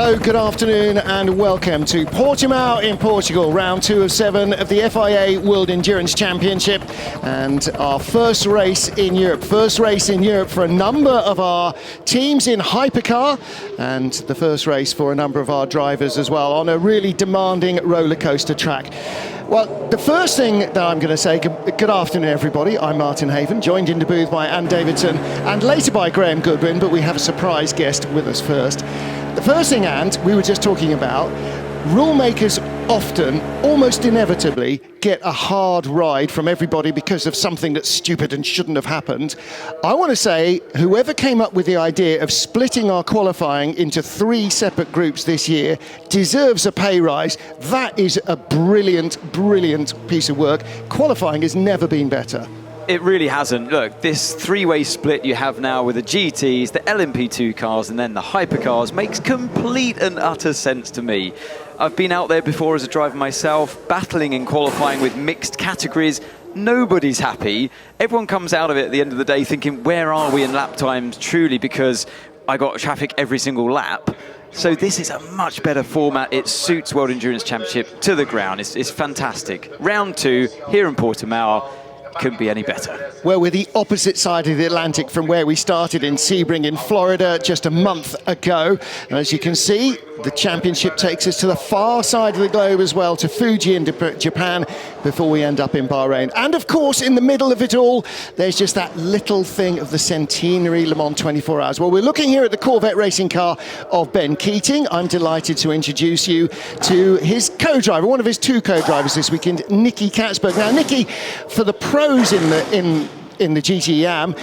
Hello, good afternoon and welcome to Portimão in Portugal, round 2 of 7 of the FIA World Endurance Championship and our first race in Europe. First race in Europe for a number of our teams in Hypercar and the first race for a number of our drivers as well on a really demanding roller coaster track. Well, the first thing that I'm going to say, good afternoon everybody, I'm Martin Haven, joined in the booth by Anne Davidson and later by Graham Goodwin, but we have a surprise guest with us first. The first thing, Ant, we were just talking about, rule makers often, almost inevitably, get a hard ride from everybody because of something that's stupid and shouldn't have happened. I want to say, whoever came up with the idea of splitting our qualifying into 3 separate groups this year deserves a pay rise. That is a brilliant, brilliant piece of work. Qualifying has never been better. It really hasn't. Look, this 3-way split you have now with the GTs, the LMP2 cars, and then the Hypercars makes complete and utter sense to me. I've been out there before as a driver myself, battling in qualifying with mixed categories. Nobody's happy. Everyone comes out of it at the end of the day thinking, where are we in lap times truly, because I got traffic every single lap. So this is a much better format. It suits World Endurance Championship to the ground. It's fantastic. Round 2 here in Portimão. Couldn't be any better. Well, we're the opposite side of the Atlantic from where we started in Sebring in Florida just a month ago. And as you can see, the championship takes us to the far side of the globe as well, to Fuji in Japan, before we end up in Bahrain. And of course, in the middle of it all, there's just that little thing of the centenary Le Mans 24 Hours. Well, we're looking here at the Corvette racing car of Ben Keating. I'm delighted to introduce you to his co-driver, one of his 2 co-drivers this weekend, Nicky Katzberg. Now, Nicky, for the pros in the GTE Am,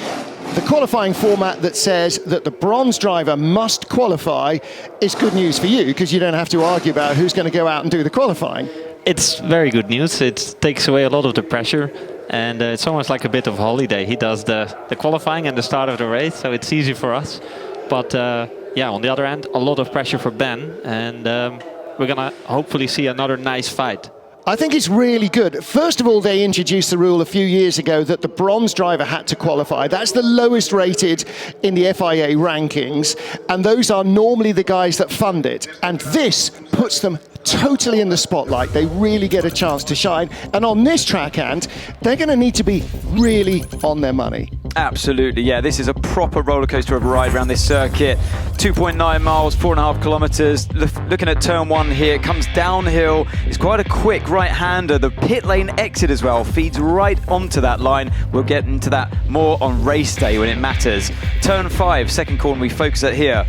the qualifying format that says that the bronze driver must qualify is good news for you, because you don't have to argue about who's going to go out and do the qualifying. It's very good news. It takes away a lot of the pressure, and it's almost like a bit of a holiday. He does the qualifying and the start of the race, so it's easy for us. But yeah, on the other hand, a lot of pressure for Ben, and we're going to hopefully see another nice fight. I think it's really good. First of all, they introduced the rule a few years ago that the bronze driver had to qualify. That's the lowest rated in the FIA rankings, and those are normally the guys that fund it. And this puts them totally in the spotlight. They really get a chance to shine. And on this track, Ant, they're going to need to be really on their money. Absolutely, yeah. This is a proper roller coaster of a ride around this circuit. 2.9 miles, 4.5 kilometers. Looking at turn 1 here, it comes downhill. It's quite a quick right-hander. The pit lane exit as well feeds right onto that line. We'll get into that more on race day when it matters. Turn 5, second corner we focus at here.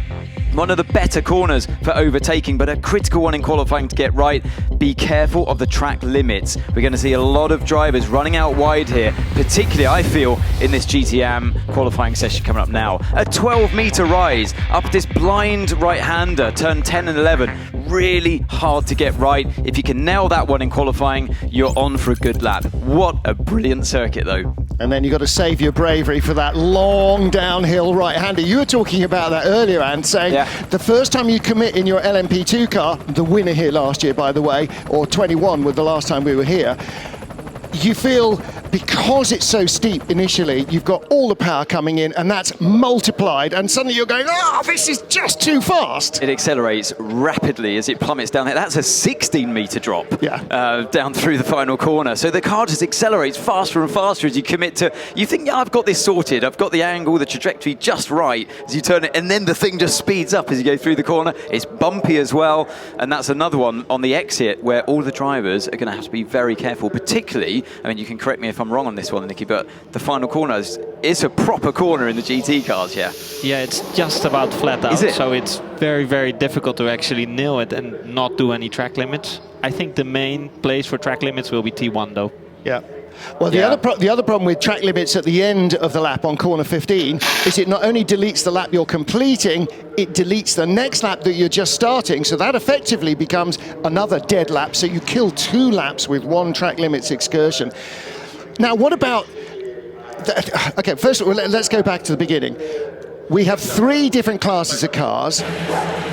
One of the better corners for overtaking, but a critical one in qualifying to get right. Be careful of the track limits. We're going to see a lot of drivers running out wide here, particularly, I feel, in this GTE Am qualifying session coming up now. A 12-meter rise up this blind right-hander, turn 10 and 11. Really hard to get right. If you can nail that one in qualifying, you're on for a good lap. What a brilliant circuit, though. And then you've got to save your bravery for that long downhill right-hander. You were talking about that earlier, Ant, saying the first time you commit in your LMP2 car, the winner here last year, by the way, or 21 was the last time we were here, you feel, because it's so steep initially, you've got all the power coming in and that's multiplied, and suddenly you're going, oh, this is just too fast. It accelerates rapidly as it plummets down there. That's a 16-meter drop down through the final corner. So the car just accelerates faster and faster as you commit to, you think, yeah, I've got this sorted. I've got the angle, the trajectory just right as you turn it, and then the thing just speeds up as you go through the corner. It's bumpy as well, and that's another one on the exit where all the drivers are going to have to be very careful, particularly, I mean, you can correct me if I'm wrong on this one, Nicky, but the final corner is a proper corner in the GT cars, yeah? Yeah, it's just about flat out, so it's very, very difficult to actually nail it and not do any track limits. I think the main place for track limits will be T1, though. Yeah. Well, the other problem with track limits at the end of the lap on corner 15 is it not only deletes the lap you're completing, it deletes the next lap that you're just starting. So that effectively becomes another dead lap. So you kill 2 laps with 1 track limits excursion. Now, what about... Okay, first of all, let's go back to the beginning. We have 3 different classes of cars.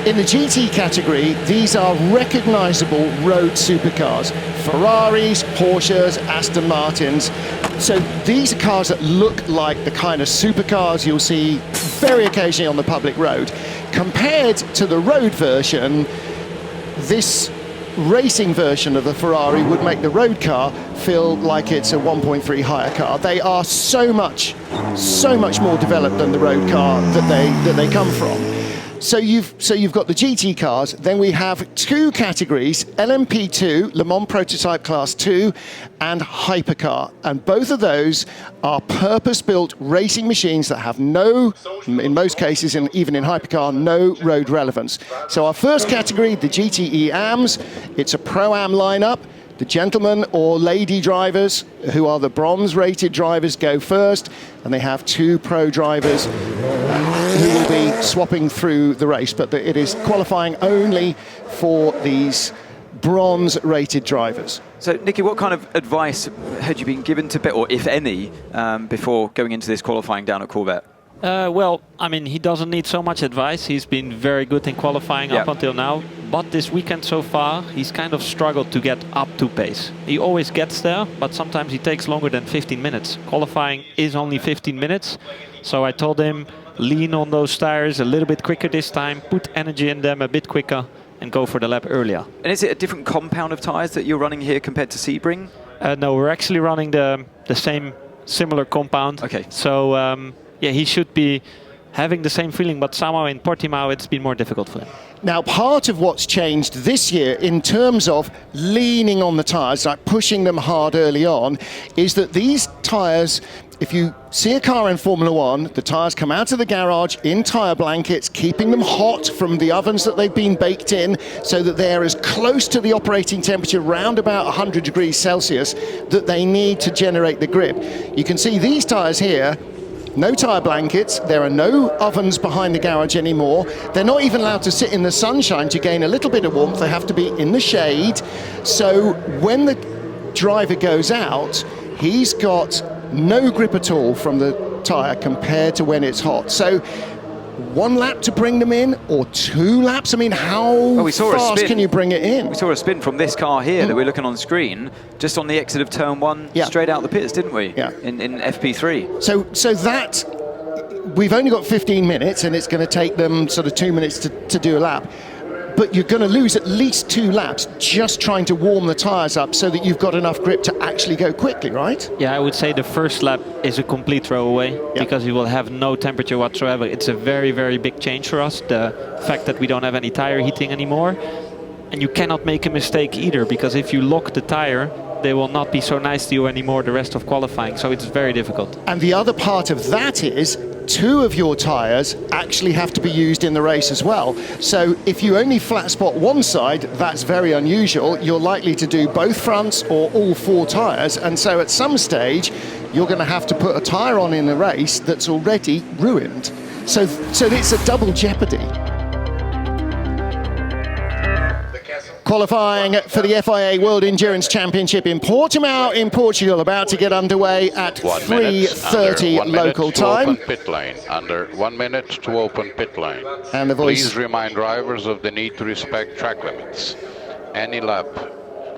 In the GT category, these are recognizable road supercars. Ferraris, Porsches, Aston Martins. So these are cars that look like the kind of supercars you'll see very occasionally on the public road. compared to the road version, this racing version of the Ferrari would make the road car feel like it's a 1.3 Hypercar. They are so much more developed than the road car that they come from. So you've got the GT cars, then we have two categories, LMP2, Le Mans Prototype Class 2, and Hypercar. And both of those are purpose-built racing machines that have no, in most cases, and even in Hypercar, no road relevance. So our first category, the GTE Ams, it's a Pro-Am lineup. The gentlemen or lady drivers, who are the bronze-rated drivers, go first, and they have two pro drivers who will be swapping through the race. But it is qualifying only for these bronze-rated drivers. So, Nicky, what kind of advice had you been given to, or if any, before going into this qualifying down at Corvette? Well, I mean, he doesn't need so much advice. He's been very good in qualifying up until now. But this weekend so far, he's kind of struggled to get up to pace. He always gets there, but sometimes he takes longer than 15 minutes. Qualifying is only 15 minutes. So I told him, lean on those tires a little bit quicker this time, put energy in them a bit quicker, and go for the lap earlier. And is it a different compound of tyres that you're running here compared to Sebring? No, we're actually running the same, similar compound. Okay. So, yeah, he should be having the same feeling, but somehow in Portimão it's been more difficult for him. Now, part of what's changed this year in terms of leaning on the tyres, like pushing them hard early on, is that these tyres, if you see a car in Formula One, the tyres come out of the garage in tyre blankets, keeping them hot from the ovens that they've been baked in, so that they're as close to the operating temperature, round about 100 degrees Celsius, that they need to generate the grip. You can see these tyres here, no tyre blankets, there are no ovens behind the garage anymore. They're not even allowed to sit in the sunshine to gain a little bit of warmth. They have to be in the shade. So when the driver goes out, he's got no grip at all from the tyre compared to when it's hot. So one lap to bring them in, or two laps? I mean, how fast can you bring it in? We saw a spin from this car here that we're looking on screen, just on the exit of turn one, straight out the pits, didn't we? Yeah. In FP3. So that, we've only got 15 minutes, and it's going to take them sort of 2 minutes to do a lap. But you're going to lose at least 2 laps just trying to warm the tyres up so that you've got enough grip to actually go quickly, right? Yeah, I would say the first lap is a complete throwaway because you will have no temperature whatsoever. It's a very, very big change for us, the fact that we don't have any tire heating anymore. And you cannot make a mistake either, because if you lock the tire, they will not be so nice to you anymore the rest of qualifying. So it's very difficult. And the other part of that is 2 of your tyres actually have to be used in the race as well. So if you only flat spot one side, that's very unusual. You're likely to do both fronts or all 4 tyres. And so at some stage, you're going to have to put a tyre on in the race that's already ruined. So it's a double jeopardy. Qualifying for the FIA World Endurance Championship in Portimão in Portugal, about to get underway at 3:30 local time. Open pit lane. Under 1 minute to open pit lane. And the voice. Please remind drivers of the need to respect track limits. Any lap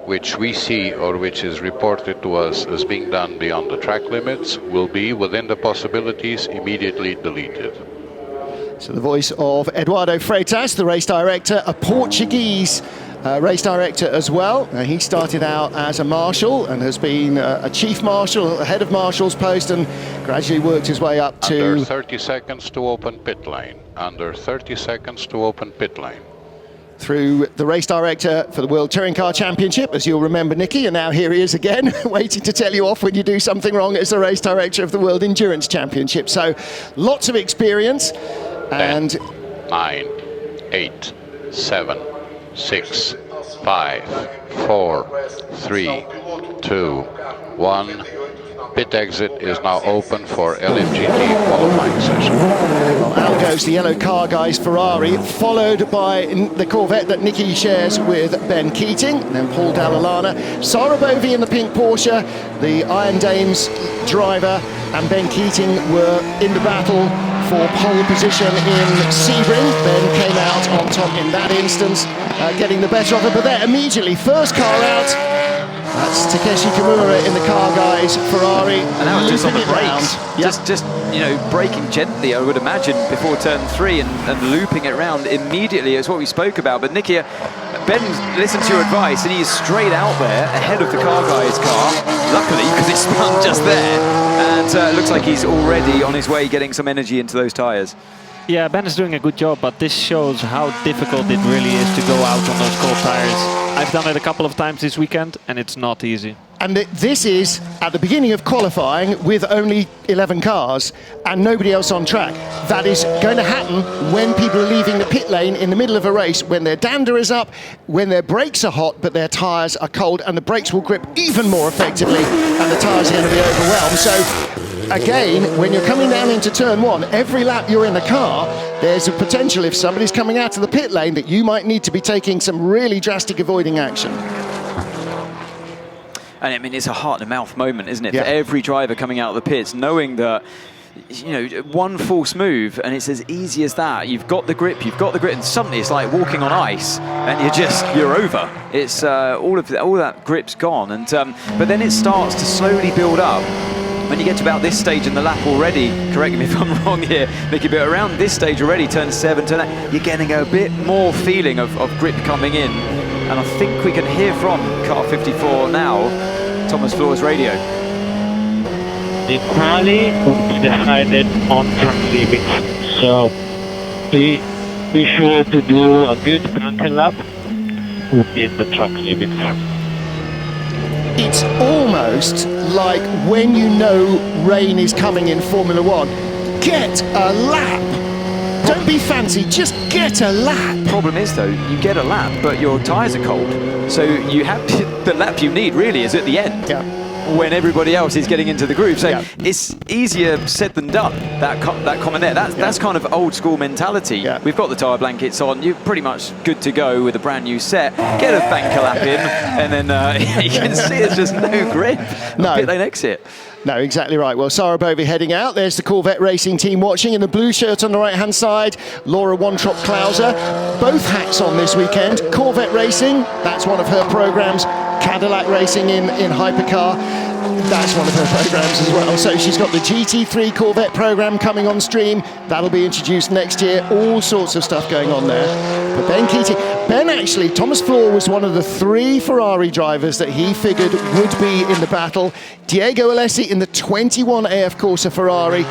which we see or which is reported to us as being done beyond the track limits will be, within the possibilities, immediately deleted. So the voice of Eduardo Freitas, the race director, a Portuguese race director as well. He started out as a marshal and has been a chief marshal, a head of marshal's post, and gradually worked his way up to... Under 30 seconds to open pit lane. Under 30 seconds to open pit lane. Through the race director for the World Touring Car Championship, as you'll remember, Nicky, and now here he is again, waiting to tell you off when you do something wrong as the race director of the World Endurance Championship. So lots of experience. And 10, 9, 8, 7, 6, 5, 4, 3, 2, 1. Pit exit is now open for LMGTE qualifying session. Well, out goes the yellow car guys, Ferrari, followed by the Corvette that Nicky shares with Ben Keating, and then Paul Dall'Anna. Sarah Bovey in the pink Porsche, the Iron Dames driver, and Ben Keating were in the battle for pole position in Sebring. Ben came out on top in that instance, getting the better of it, but there immediately, first car out, That's Takeshi Kimura in the car, guys. Ferrari. And that was just on the looping it brakes. round. Yep. Just you know, braking gently, I would imagine, before turn 3 and looping it round immediately. It's what we spoke about. But Nicky, Ben listened to your advice and he's straight out there ahead of the car guy's car. Luckily, because it spun just there. And it looks like he's already on his way getting some energy into those tyres. Yeah, Ben is doing a good job, but this shows how difficult it really is to go out on those cold tires. I've done it a couple of times this weekend, and it's not easy. And this is at the beginning of qualifying with only 11 cars and nobody else on track. That is going to happen when people are leaving the pit lane in the middle of a race, when their dander is up, when their brakes are hot but their tyres are cold, and the brakes will grip even more effectively and the tyres are going to be overwhelmed. So again, when you're coming down into turn 1, every lap you're in the car, there's a potential, if somebody's coming out of the pit lane, that you might need to be taking some really drastic avoiding action. And I mean, it's a heart-and-mouth moment, isn't it? Yeah. For every driver coming out of the pits, knowing that, you know, one false move and it's as easy as that. You've got the grip, and suddenly it's like walking on ice, and you're over. It's all that grip's gone, and but then it starts to slowly build up. When you get to about this stage in the lap already, correct me if I'm wrong here, Nicky, but around this stage already, turn 7, turn 8, you're getting a bit more feeling of grip coming in. And I think we can hear from car 54 now, Thomas Floor's radio. The quali decided on track limits, so be sure to do a good bunker lap within the track limits. It's almost like when you know rain is coming in Formula One, get a lap. Don't be fancy, just get a lap. Problem is though, you get a lap, but your tyres are cold. So you have the lap you need really is at the end. Yeah. When everybody else is getting into the groove. So Yeah. it's easier said than done, that comment there. That's kind of old school mentality. Yeah. We've got the tyre blankets on, you're pretty much good to go with a brand new set. Get a banker lap in, and then you can see there's just no grip. No. Pit lane exit. No, exactly right. Well, Sarah Bovey heading out. There's the Corvette Racing team watching in the blue shirt on the right-hand side. Laura Wontrop-Klauser. Both hats on this weekend. Corvette Racing, that's one of her programs. Cadillac Racing in Hypercar, that's one of her programs as well. So she's got the GT3 Corvette program coming on stream. That'll be introduced next year. All sorts of stuff going on there. But Ben Keating, actually, Thomas Floor was one of the 3 Ferrari drivers that he figured would be in the battle. Diego Alessi in the 21 AF Corsa Ferrari.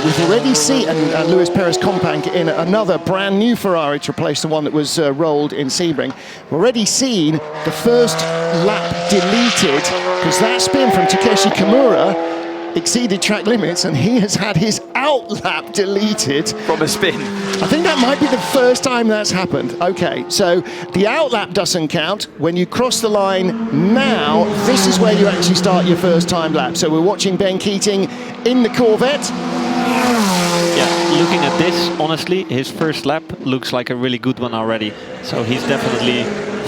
We've already seen, and Luis Perez Companc in another brand new Ferrari to replace the one that was rolled in Sebring. We've already seen the first lap deleted because that spin from Takeshi Kimura exceeded track limits and he has had his out lap deleted. From a spin. I think that might be the first time that's happened. Okay, so the out lap doesn't count. When you cross the line now, this is where you actually start your first time lap. So we're watching Ben Keating in the Corvette. Yeah, looking at this, honestly, his first lap looks like a really good one already. So he's definitely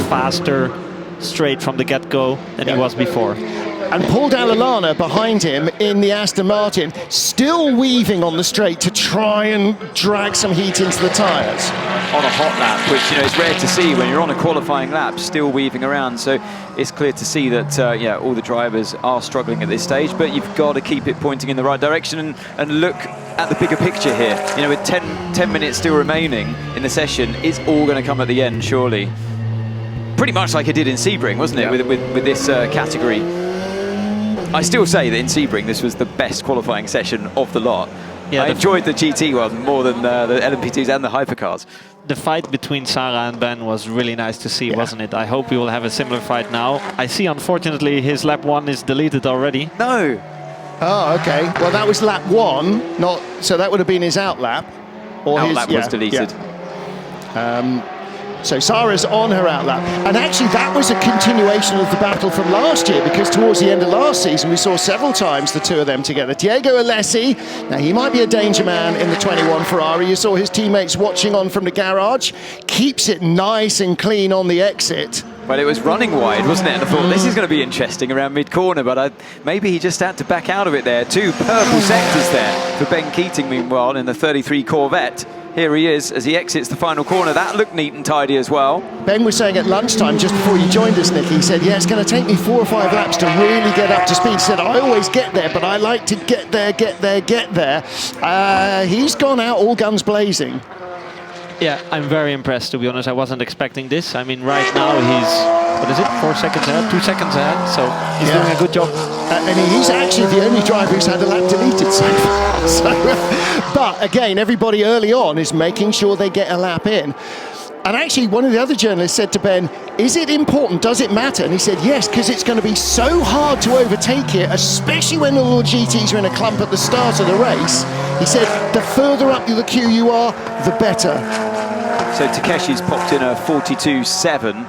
faster, straight from the get-go than he was before. And Paul Dall'Anna behind him in the Aston Martin, still weaving on the straight to try and drag some heat into the tyres. On a hot lap, which, you know, is rare to see when you're on a qualifying lap, still weaving around. So it's clear to see that, yeah, all the drivers are struggling at this stage, but you've got to keep it pointing in the right direction and look at the bigger picture here. You know, with 10 minutes still remaining in the session, it's all going to come at the end, surely. Pretty much like it did in Sebring, wasn't it, Yeah. with this category. I still say that in Sebring, this was the best qualifying session of the lot. Yeah, I enjoyed the GT one more than the LMP2s and the Hypercars. The fight between Sarah and Ben was really nice to see, wasn't it? I hope we will have a similar fight now. I see, unfortunately, his lap 1 is deleted already. No. Oh, okay. Well, that was lap 1, not so that would have been his out lap. Or Out his, lap was deleted. Yeah. So Sarah's on her out lap. And actually that was a continuation of the battle from last year because towards the end of last season we saw several times the two of them together. Diego Alessi, now he might be a danger man in the 21 Ferrari. You saw his teammates watching on from the garage. Keeps it nice and clean on the exit. Well, it was running wide, wasn't it? And I thought, this is going to be interesting around mid-corner, but maybe he just had to back out of it there. 2 purple sectors there for Ben Keating, meanwhile, in the 33 Corvette. here he is as he exits the final corner. That looked neat and tidy as well. Ben was saying at lunchtime, just before you joined us, Nick, he said, yeah, it's going to take me 4 or 5 laps to really get up to speed. He said, I always get there, but I like to get there. He's gone out all guns blazing. Yeah, I'm very impressed, to be honest. I wasn't expecting this. I mean, right now he's, what is it, 4 seconds ahead, 2 seconds ahead, so he's doing a good job. And he's actually the only driver who's had a lap deleted so far. But again, everybody early on is making sure they get a lap in. And actually, one of the other journalists said to Ben, is it important? Does it matter? And he said, yes, because it's going to be so hard to overtake here, especially when all the GTs are in a clump at the start of the race. He said, the further up the queue you are, the better. So Takeshi's popped in a 42.7.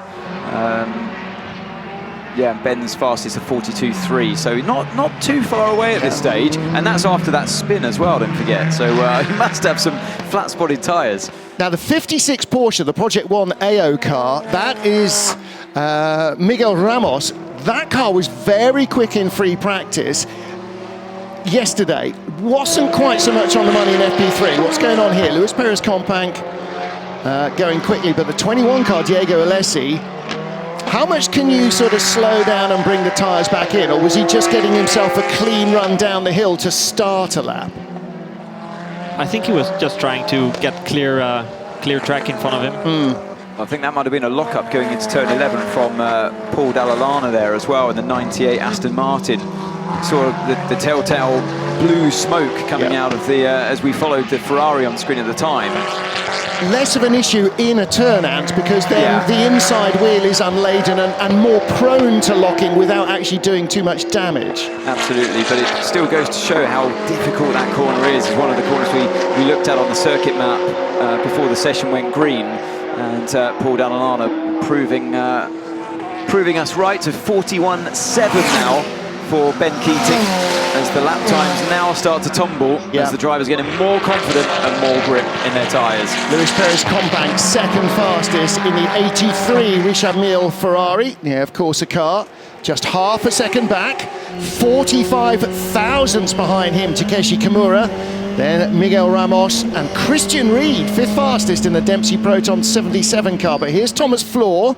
Yeah, Ben's fastest a 42.3, so not too far away at this stage, and that's after that spin as well, don't forget. So he must have some flat-spotted tyres. Now the 56 Porsche, the Project One AO car, that is Miguel Ramos. That car was very quick in free practice yesterday. Wasn't quite so much on the money in FP3. What's going on here? Luis Perez Companc going quickly, but the 21 car, Diego Alessi, how much can you sort of slow down and bring the tyres back in, or was he just getting himself a clean run down the hill to start a lap? I think he was just trying to get clear track in front of him. I think that might have been a lock-up going into turn 11 from Paul Dall'Alana there as well in the 98 Aston Martin. Saw the telltale blue smoke coming out of the, as we followed the Ferrari on screen at the time. Less of an issue in a turnout because then the inside wheel is unladen and more prone to locking without actually doing too much damage. Absolutely, but it still goes to show how difficult that corner is. It's one of the corners we looked at on the circuit map before the session went green, and Paul Dall'Alana proving us right to 41.7 now for Ben Keating, as the lap times now start to tumble, as the drivers getting more confident and more grip in their tyres. Luis Perez Companc, second fastest in the 83 Richard Mille Ferrari. Yeah, of course, a car just half a second back, 45 thousandths behind him, Takeshi Kimura. Then Miguel Ramos and Christian Reed, fifth fastest in the Dempsey Proton 77 car. But here's Thomas Floor,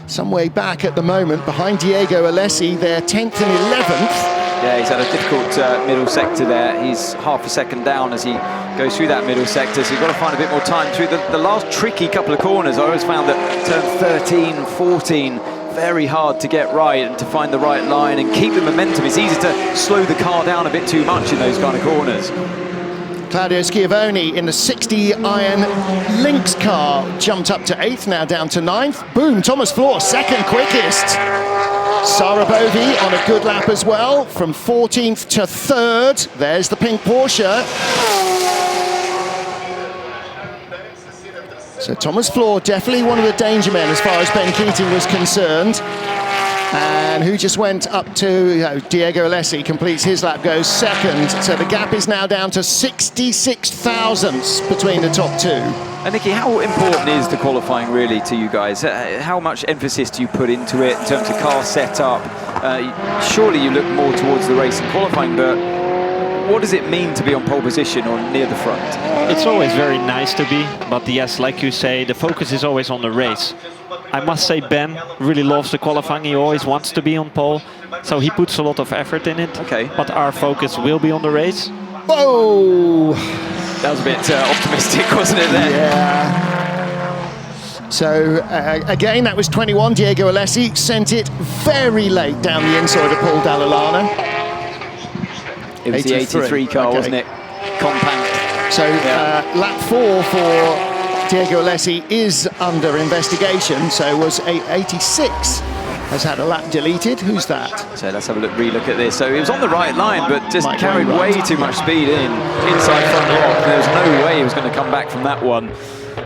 some way back at the moment, behind Diego Alessi. They're 10th and 11th. Yeah, he's had a difficult middle sector there. He's half a second down as he goes through that middle sector, so you've got to find a bit more time through the last tricky couple of corners. I always found that turn 13, 14, very hard to get right and to find the right line and keep the momentum. It's easy to slow the car down a bit too much in those kind of corners. Claudio Schiavone in the 60 Iron Lynx car jumped up to 8th, now down to 9th. Boom, Thomas Floor, second quickest. Sarabovi on a good lap as well, from 14th to 3rd. There's the pink Porsche. So Thomas Floor, definitely one of the danger men as far as Ben Keating was concerned. And who just went up to, Diego Alessi completes his lap, goes second. So the gap is now down to 66 thousandths between the top two. And Nicky, how important is the qualifying really to you guys? How much emphasis do you put into it in terms of car setup? Surely you look more towards the race and qualifying, but what does it mean to be on pole position or near the front? It's always very nice to be, but yes, like you say, the focus is always on the race. I must say Ben really loves the qualifying. He always wants to be on pole, so he puts a lot of effort in it. Okay. But our focus will be on the race. Whoa! That was a bit optimistic, wasn't it there? Yeah. So again, that was 21. Diego Alessi sent it very late down the inside of Paul Dall'Alana. It was 83. The 83 car, wasn't it? Compact. So lap 4 for Diego Alessi is under investigation, so was 86. Has had a lap deleted. Who's that? So let's have a relook at this. So he was on the right line, but just carried right. way too much speed inside front lock. There was no way he was going to come back from that one.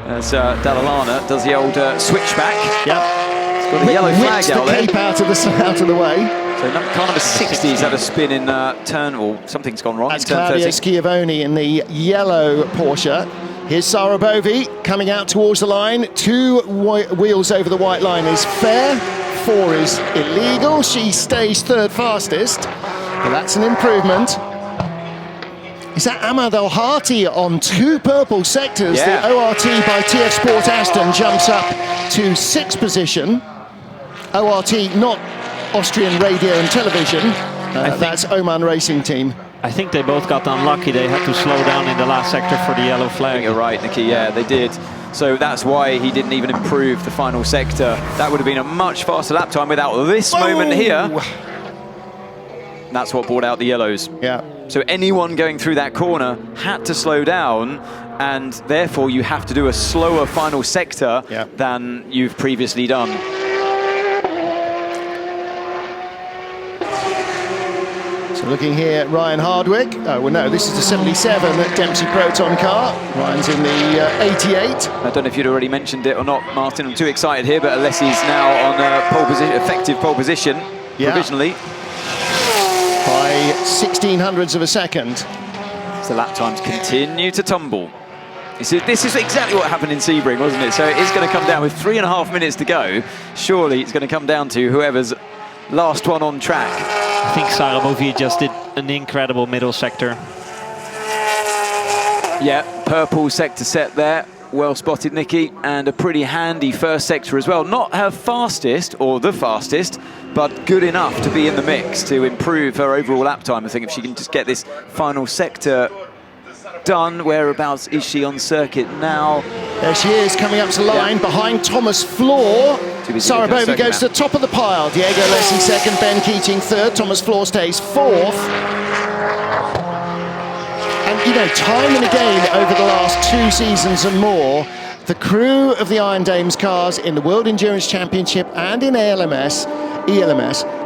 As Dall'Alana does the old switchback. Yep. Got a yellow flag out there. Cape out of the way. So car number 60 has had a spin in turn, or something's gone wrong. That's Claudio Schiavone in the yellow Porsche. Here's Sarabovi coming out towards the line. 2 wheels over the white line is fair. 4 is illegal. She stays 3rd fastest, but that's an improvement. Is that Ahmad Al Hati on 2 purple sectors? Yeah. The ORT by TF Sport Aston jumps up to 6th position. ORT, not Austrian Radio and Television. That's Oman Racing Team. I think they both got unlucky. They had to slow down in the last sector for the yellow flag. You're right, Nicky. Yeah, they did. So that's why he didn't even improve the final sector. That would have been a much faster lap time without this moment here. That's what brought out the yellows. Yeah. So anyone going through that corner had to slow down, and therefore you have to do a slower final sector than you've previously done. So looking here at Ryan Hardwick. Oh, well, no, this is the 77 at Dempsey Proton car. Ryan's in the 88. I don't know if you'd already mentioned it or not, Martin. I'm too excited here, but Alessi's now on pole position, effective pole position, provisionally. By 1600ths of a second. So lap times continue to tumble. This is exactly what happened in Sebring, wasn't it? So it's going to come down with 3.5 minutes to go. Surely it's going to come down to whoever's last one on track. I think Sarabovi just did an incredible middle sector. Yeah, purple sector set there. Well spotted, Nicky, and a pretty handy first sector as well. Not her fastest, or the fastest, but good enough to be in the mix to improve her overall lap time. I think if she can just get this final sector done. Whereabouts is she on circuit now? There she is, coming up to the line behind Thomas Floor. Sarabovi goes to the top of the pile. Diego Alessi second, Ben Keating third, Thomas Floor stays fourth. And, you know, time and again over the last 2 seasons and more, the crew of the Iron Dames cars in the World Endurance Championship and in ELMS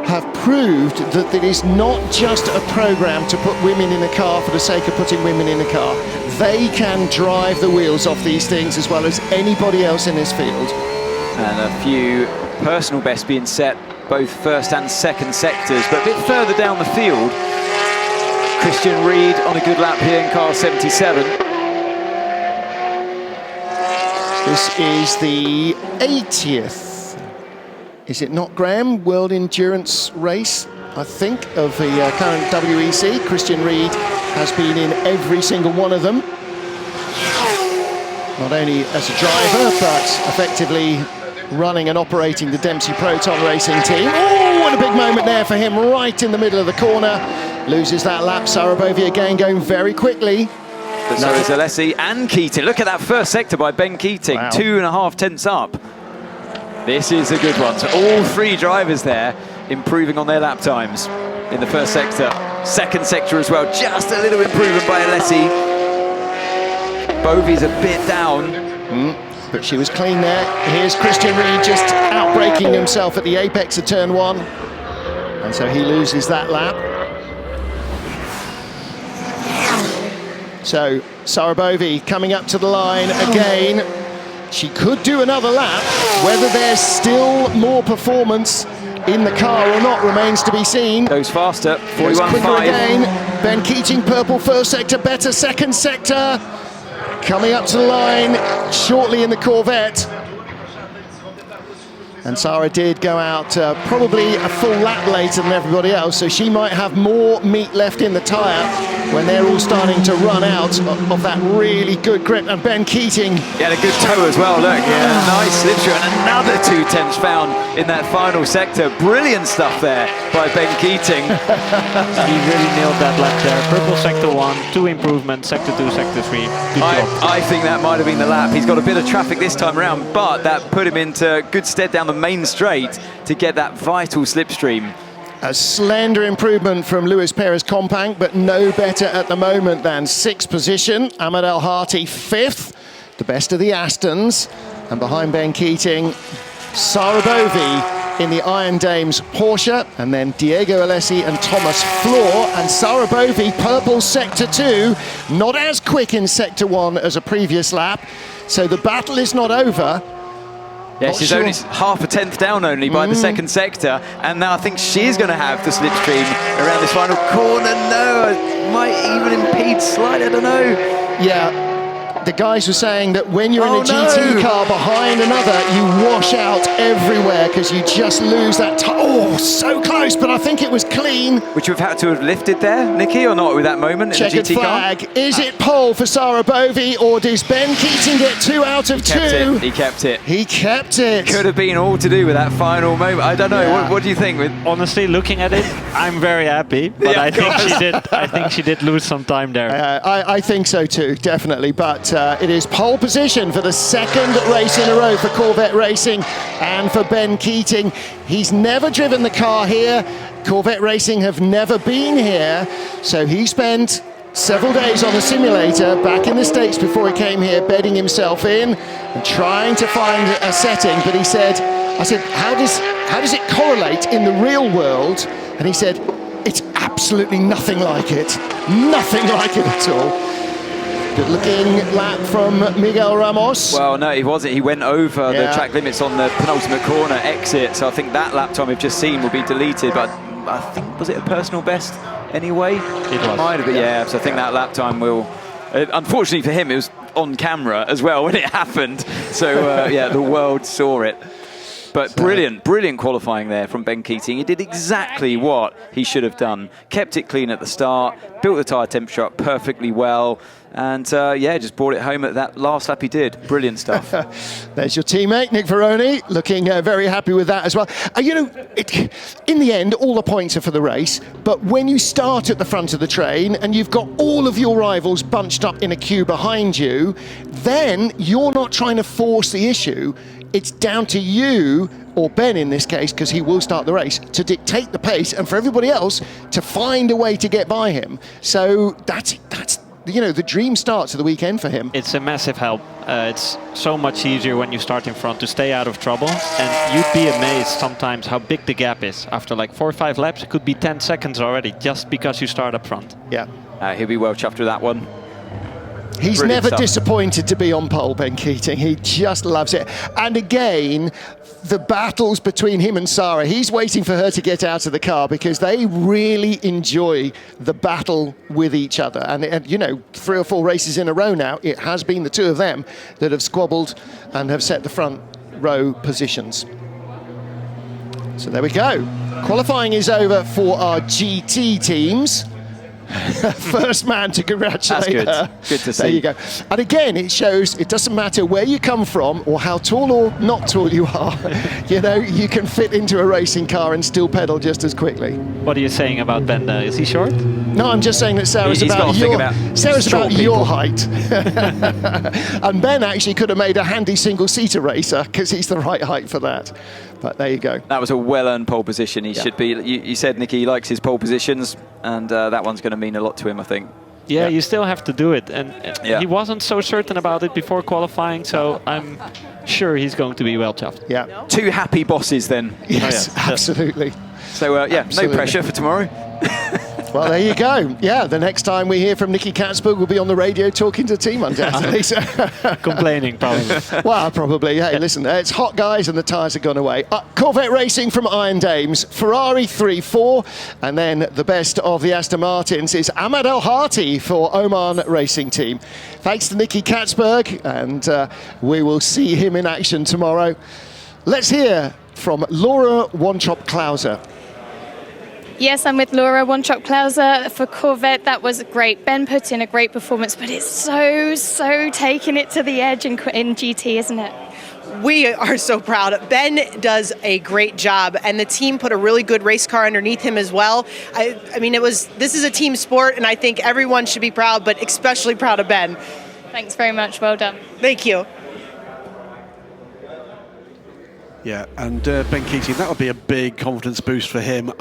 have proved that it is not just a program to put women in a car for the sake of putting women in a car. They can drive the wheels off these things as well as anybody else in this field. And a few personal bests being set, both first and second sectors, but a bit further down the field. Christian Reed on a good lap here in car 77. This is the 80th. Is it not, Graham? World Endurance race, I think, of the current WEC. Christian Reed has been in every single one of them. Not only as a driver, but effectively running and operating the Dempsey Proton Racing team. Oh, what a big moment there for him, right in the middle of the corner. Loses that lap. Sarabovi again going very quickly. But so is Alessi and Keating. Look at that first sector by Ben Keating, wow. 2.5 tenths up. This is a good one. So all 3 drivers there improving on their lap times in the first sector. Second sector as well, just a little improvement by Alessi. Bovi's a bit down. But she was clean there. Here's Christian Reed just outbraking himself at the apex of turn 1. And so he loses that lap. So Sarabovi coming up to the line again. She could do another lap. Whether there's still more performance in the car or not remains to be seen. Goes faster, 41.5. Quicker again. Ben Keating, purple first sector, better second sector. Coming up to the line shortly in the Corvette. And Sarah did go out probably a full lap later than everybody else, so she might have more meat left in the tyre when they're all starting to run out of that really good grip. And Ben Keating. He had a good toe as well, look. Yeah. Nice slipstream, and another 2 tenths found in that final sector. Brilliant stuff there by Ben Keating. He really nailed that lap there. Purple sector 1, 2 improvements, sector 2, sector 3. Good job. I think that might have been the lap. He's got a bit of traffic this time around, but that put him into good stead down the main straight to get that vital slipstream. A slender improvement from Luis Perez Companc, but no better at the moment than 6th position. Ahmad El Hati 5th, the best of the Astons. And behind Ben Keating, Sarabovi in the Iron Dames Porsche, and then Diego Alessi and Thomas Floor. And Sarabovi, purple sector 2, not as quick in sector 1 as a previous lap. So the battle is not over. Yeah, she's only half a tenth down only by the second sector, and now I think she's going to have the slipstream around this final corner. No, it might even impede slightly, I don't know. Yeah, the guys were saying that when you're in a GT car behind another, you wash out everywhere because you just lose that oh, so close, but I think it was clean. Would you have had to have lifted there, Nicky, or not with that moment in the Checkered GT flag. car? Is it pole for Sarah Bovey, or does Ben Keating get 2 out of 2? He kept it. He kept it. Could have been all to do with that final moment. I don't know. Yeah. What do you think? Honestly, looking at it, I'm very happy, but Yeah, I think she did lose some time there. I think so too, definitely. But it is pole position for the 2nd race in a row for Corvette Racing and for Ben Keating. He's never driven the car here. Corvette Racing have never been here, so he spent several days on the simulator back in the States before he came here, bedding himself in and trying to find a setting. But he said, I said, how does it correlate in the real world? And he said, it's absolutely nothing like it. Nothing like it at all. Good looking lap from Miguel Ramos. Well, no, he wasn't. He went over the track limits on the penultimate corner exit, so I think that lap time we've just seen will be deleted. But I think, was it a personal best anyway? It was. Might have been, yeah. So I think that lap time will... unfortunately for him, it was on camera as well when it happened. So, yeah, the world saw it. But brilliant qualifying there from Ben Keating. He did exactly what he should have done. Kept it clean at the start, built the tyre temperature up perfectly well, and yeah, just brought it home at that last lap he did. Brilliant stuff. There's your teammate, Nick Veroni, looking very happy with that as well. You know, in the end, all the points are for the race, but when you start at the front of the train and you've got all of your rivals bunched up in a queue behind you, then you're not trying to force the issue. It's down to you, or Ben in this case, because he will start the race, to dictate the pace, and for everybody else to find a way to get by him. So that's you know, the dream starts at the weekend for him. It's a massive help. It's so much easier when you start in front to stay out of trouble. And you'd be amazed sometimes how big the gap is. After like 4 or 5 laps, it could be 10 seconds already, just because you start up front. Yeah. He'll be well chuffed with that one. He's Brilliant never stuff. disappointed to be on pole, Ben Keating. He just loves it. And again, the battles between him and Sarah, he's waiting for her to get out of the car because they really enjoy the battle with each other. And you know, 3 or 4 races in a row now, it has been the 2 of them that have squabbled and have set the front row positions. So there we go. Qualifying is over for our GT teams. First man to congratulate her. Good to see. There you go. And again, it shows it doesn't matter where you come from or how tall or not tall you are. You know, you can fit into a racing car and still pedal just as quickly. What are you saying about Ben? Is he short? No, I'm just saying that Sarah's He's about got a thing about short people. your height. And Ben actually could have made a handy single-seater racer because he's the right height for that. But there you go. That was a well-earned pole position. He should be. You said, Nicky, he likes his pole positions, and that one's going to mean a lot to him, I think. Yeah, you still have to do it. And Yeah. he wasn't so certain about it before qualifying, so I'm sure he's going to be well chuffed. Yeah. 2 happy bosses then. Yes, Oh, yeah. absolutely. So, yeah, Absolutely. no pressure for tomorrow. Well, there you go. Yeah, the next time we hear from Nicky Katzberg, we'll be on the radio talking to the team, undoubtedly. Complaining, probably. Well, probably. Hey, listen, it's hot, guys, and the tyres have gone away. Corvette Racing from Iron Dames, Ferrari 3-4, and then the best of the Aston Martins is Ahmad El Hati for Oman Racing Team. Thanks to Nicky Katzberg, and we will see him in action tomorrow. Let's hear from Laura Wontrop-Klauser. Yes, I'm with Laura Wontrop-Klauser for Corvette. That was great. Ben put in a great performance, but it's so taking it to the edge in GT, isn't it? We are so proud. Ben does a great job, and the team put a really good race car underneath him as well. I mean, this is a team sport, and I think everyone should be proud, but especially proud of Ben. Thanks very much. Well done. Thank you. Yeah, and Ben Keating, that would be a big confidence boost for him.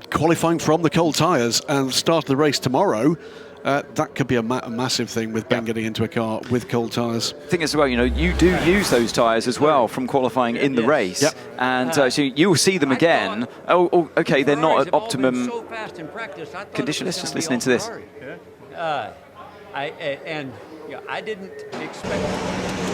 Qualifying from the cold tyres and start the race tomorrow, that could be a massive thing with Ben getting into a car with cold tyres. I think as well, you know, you do use those tyres as well from qualifying in the race. Yep. And so you will see them again. Oh, okay, they're not at optimum condition. Let's just listen into this. And Yeah, I didn't expect.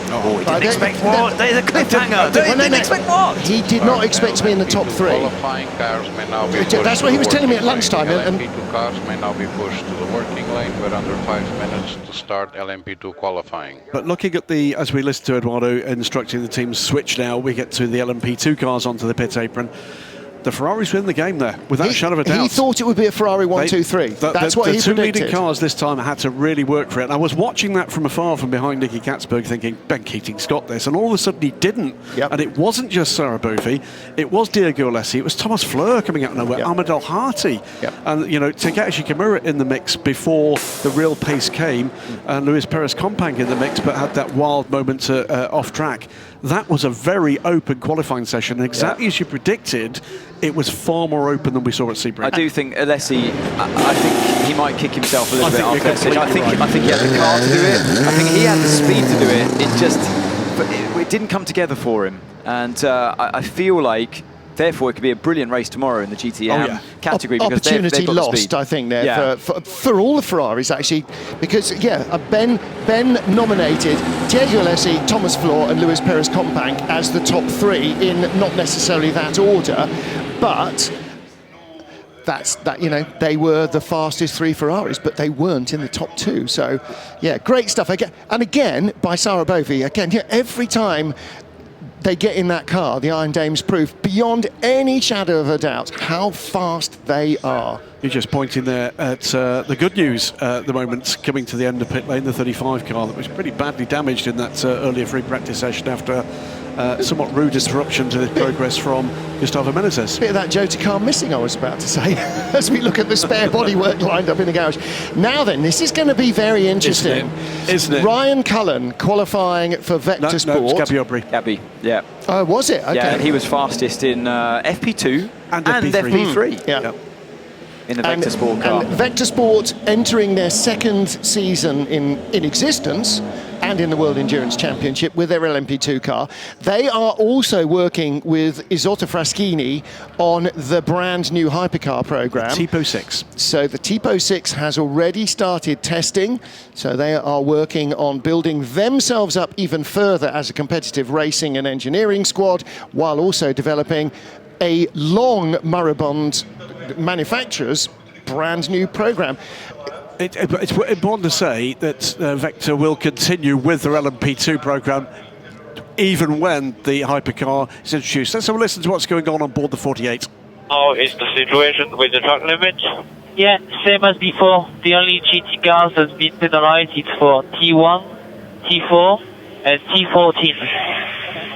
Oh, he didn't expect what? There's a cliffhanger. He didn't expect what? He did not expect to be in the top 3. Qualifying cars may now be That's what he was telling me at lunchtime. LMP2 cars may now be pushed to the working lane. We're under 5 minutes to start LMP2 qualifying. But looking at as we listen to Eduardo instructing the team switch now, we get to the LMP2 cars onto the pit apron. The Ferraris win the game there, without a shadow of a doubt. He thought it would be a Ferrari 1, 2, 3. That's what he predicted. The 2 leading cars this time had to really work for it. And I was watching that from afar from behind Nicky Katzberg thinking, Ben Keating's got this. And all of a sudden he didn't. Yep. And it wasn't just Sarah Bouffi. It was Diego Alessi. It was Thomas Fleur coming out of nowhere. Yep. Ahmed El Harti. Yep. And, you know, Takeshi Kimura in the mix before the real pace came. And Luis Perez Compang in the mix, but had that wild moment off track. That was a very open qualifying session. Exactly as you predicted, it was far more open than we saw at Sebring. I do think Alessi, I think he might kick himself a little bit after that session. I think he had the car to do it. I think he had the speed to do it. It didn't come together for him. And I feel like, therefore, it could be a brilliant race tomorrow in the GTE Am category. Because opportunity they've got lost, the speed. I think, there for all the Ferraris, actually. Because, Ben nominated Diego Alessi, Thomas Flor and Luis Perez Compang as the top 3 in not necessarily that order, but they were the fastest 3 Ferraris, but they weren't in the top 2. So, great stuff. And again, by Sarah Bouffi, every time they get in that car, the Iron Dames prove beyond any shadow of a doubt how fast they are. You're just pointing there at the good news at the moment, coming to the end of pit lane, the 35 car that was pretty badly damaged in that earlier free practice session after somewhat rude disruption to the progress from Gustavo Menezes. Bit of that Jota car missing, I was about to say, as we look at the spare bodywork lined up in the garage. Now then, this is going to be very interesting. Isn't it? Ryan Cullen qualifying for Vector Sport. No, it's Gabby Aubry. Gabby, yeah. Oh, was it? Okay. Yeah, he was fastest in FP2 and FP3. Yeah. In the Vector Sport car. And Vector Sport entering their 2nd season in existence and in the World Endurance Championship with their LMP2 car. They are also working with Isotta Fraschini on the brand new Hypercar program. Tipo 6. So the Tipo 6 has already started testing. So they are working on building themselves up even further as a competitive racing and engineering squad, while also developing a long Maribond manufacturer's brand new program. It's important to say that Vector will continue with their LMP2 program even when the Hypercar is introduced. Let's have a listen to what's going on board the 48. How is the situation with the track limit? Yeah, same as before. The only GT cars that's been penalized is for T1, T4 and T14.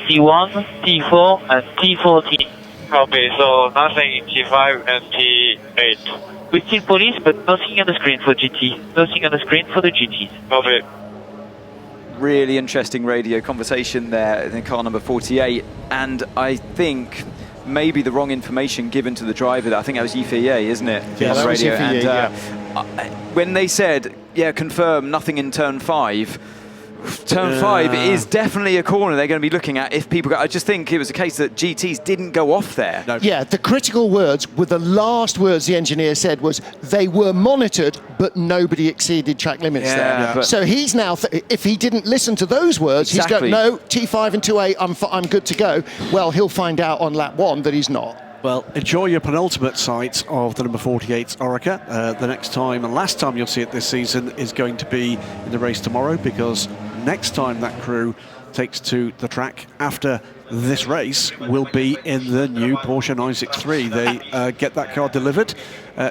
T1, T4 and T14. Okay, so nothing in T5 and T8. We still police, but nothing on the screen for GT. Nothing on the screen for the GTs. Okay. Really interesting radio conversation there in car number 48. And I think maybe the wrong information given to the driver. I think that was FIA, isn't it? Yeah, on the that was radio. FIA, When they said, confirm nothing in turn 5, Turn 5 is definitely a corner they're going to be looking at if people go. I just think it was a case that GTs didn't go off there. No. Yeah, the critical words were the last words the engineer said was they were monitored, but nobody exceeded track limits there. So he's now, if he didn't listen to those words, he's going, no, T5 and 2A, I'm good to go. Well, he'll find out on lap 1 that he's not. Well, enjoy your penultimate sight of the number 48 Orica. The next time and last time you'll see it this season is going to be in the race tomorrow, because next time that crew takes to the track after this race will be in the new Porsche 963. They get that car delivered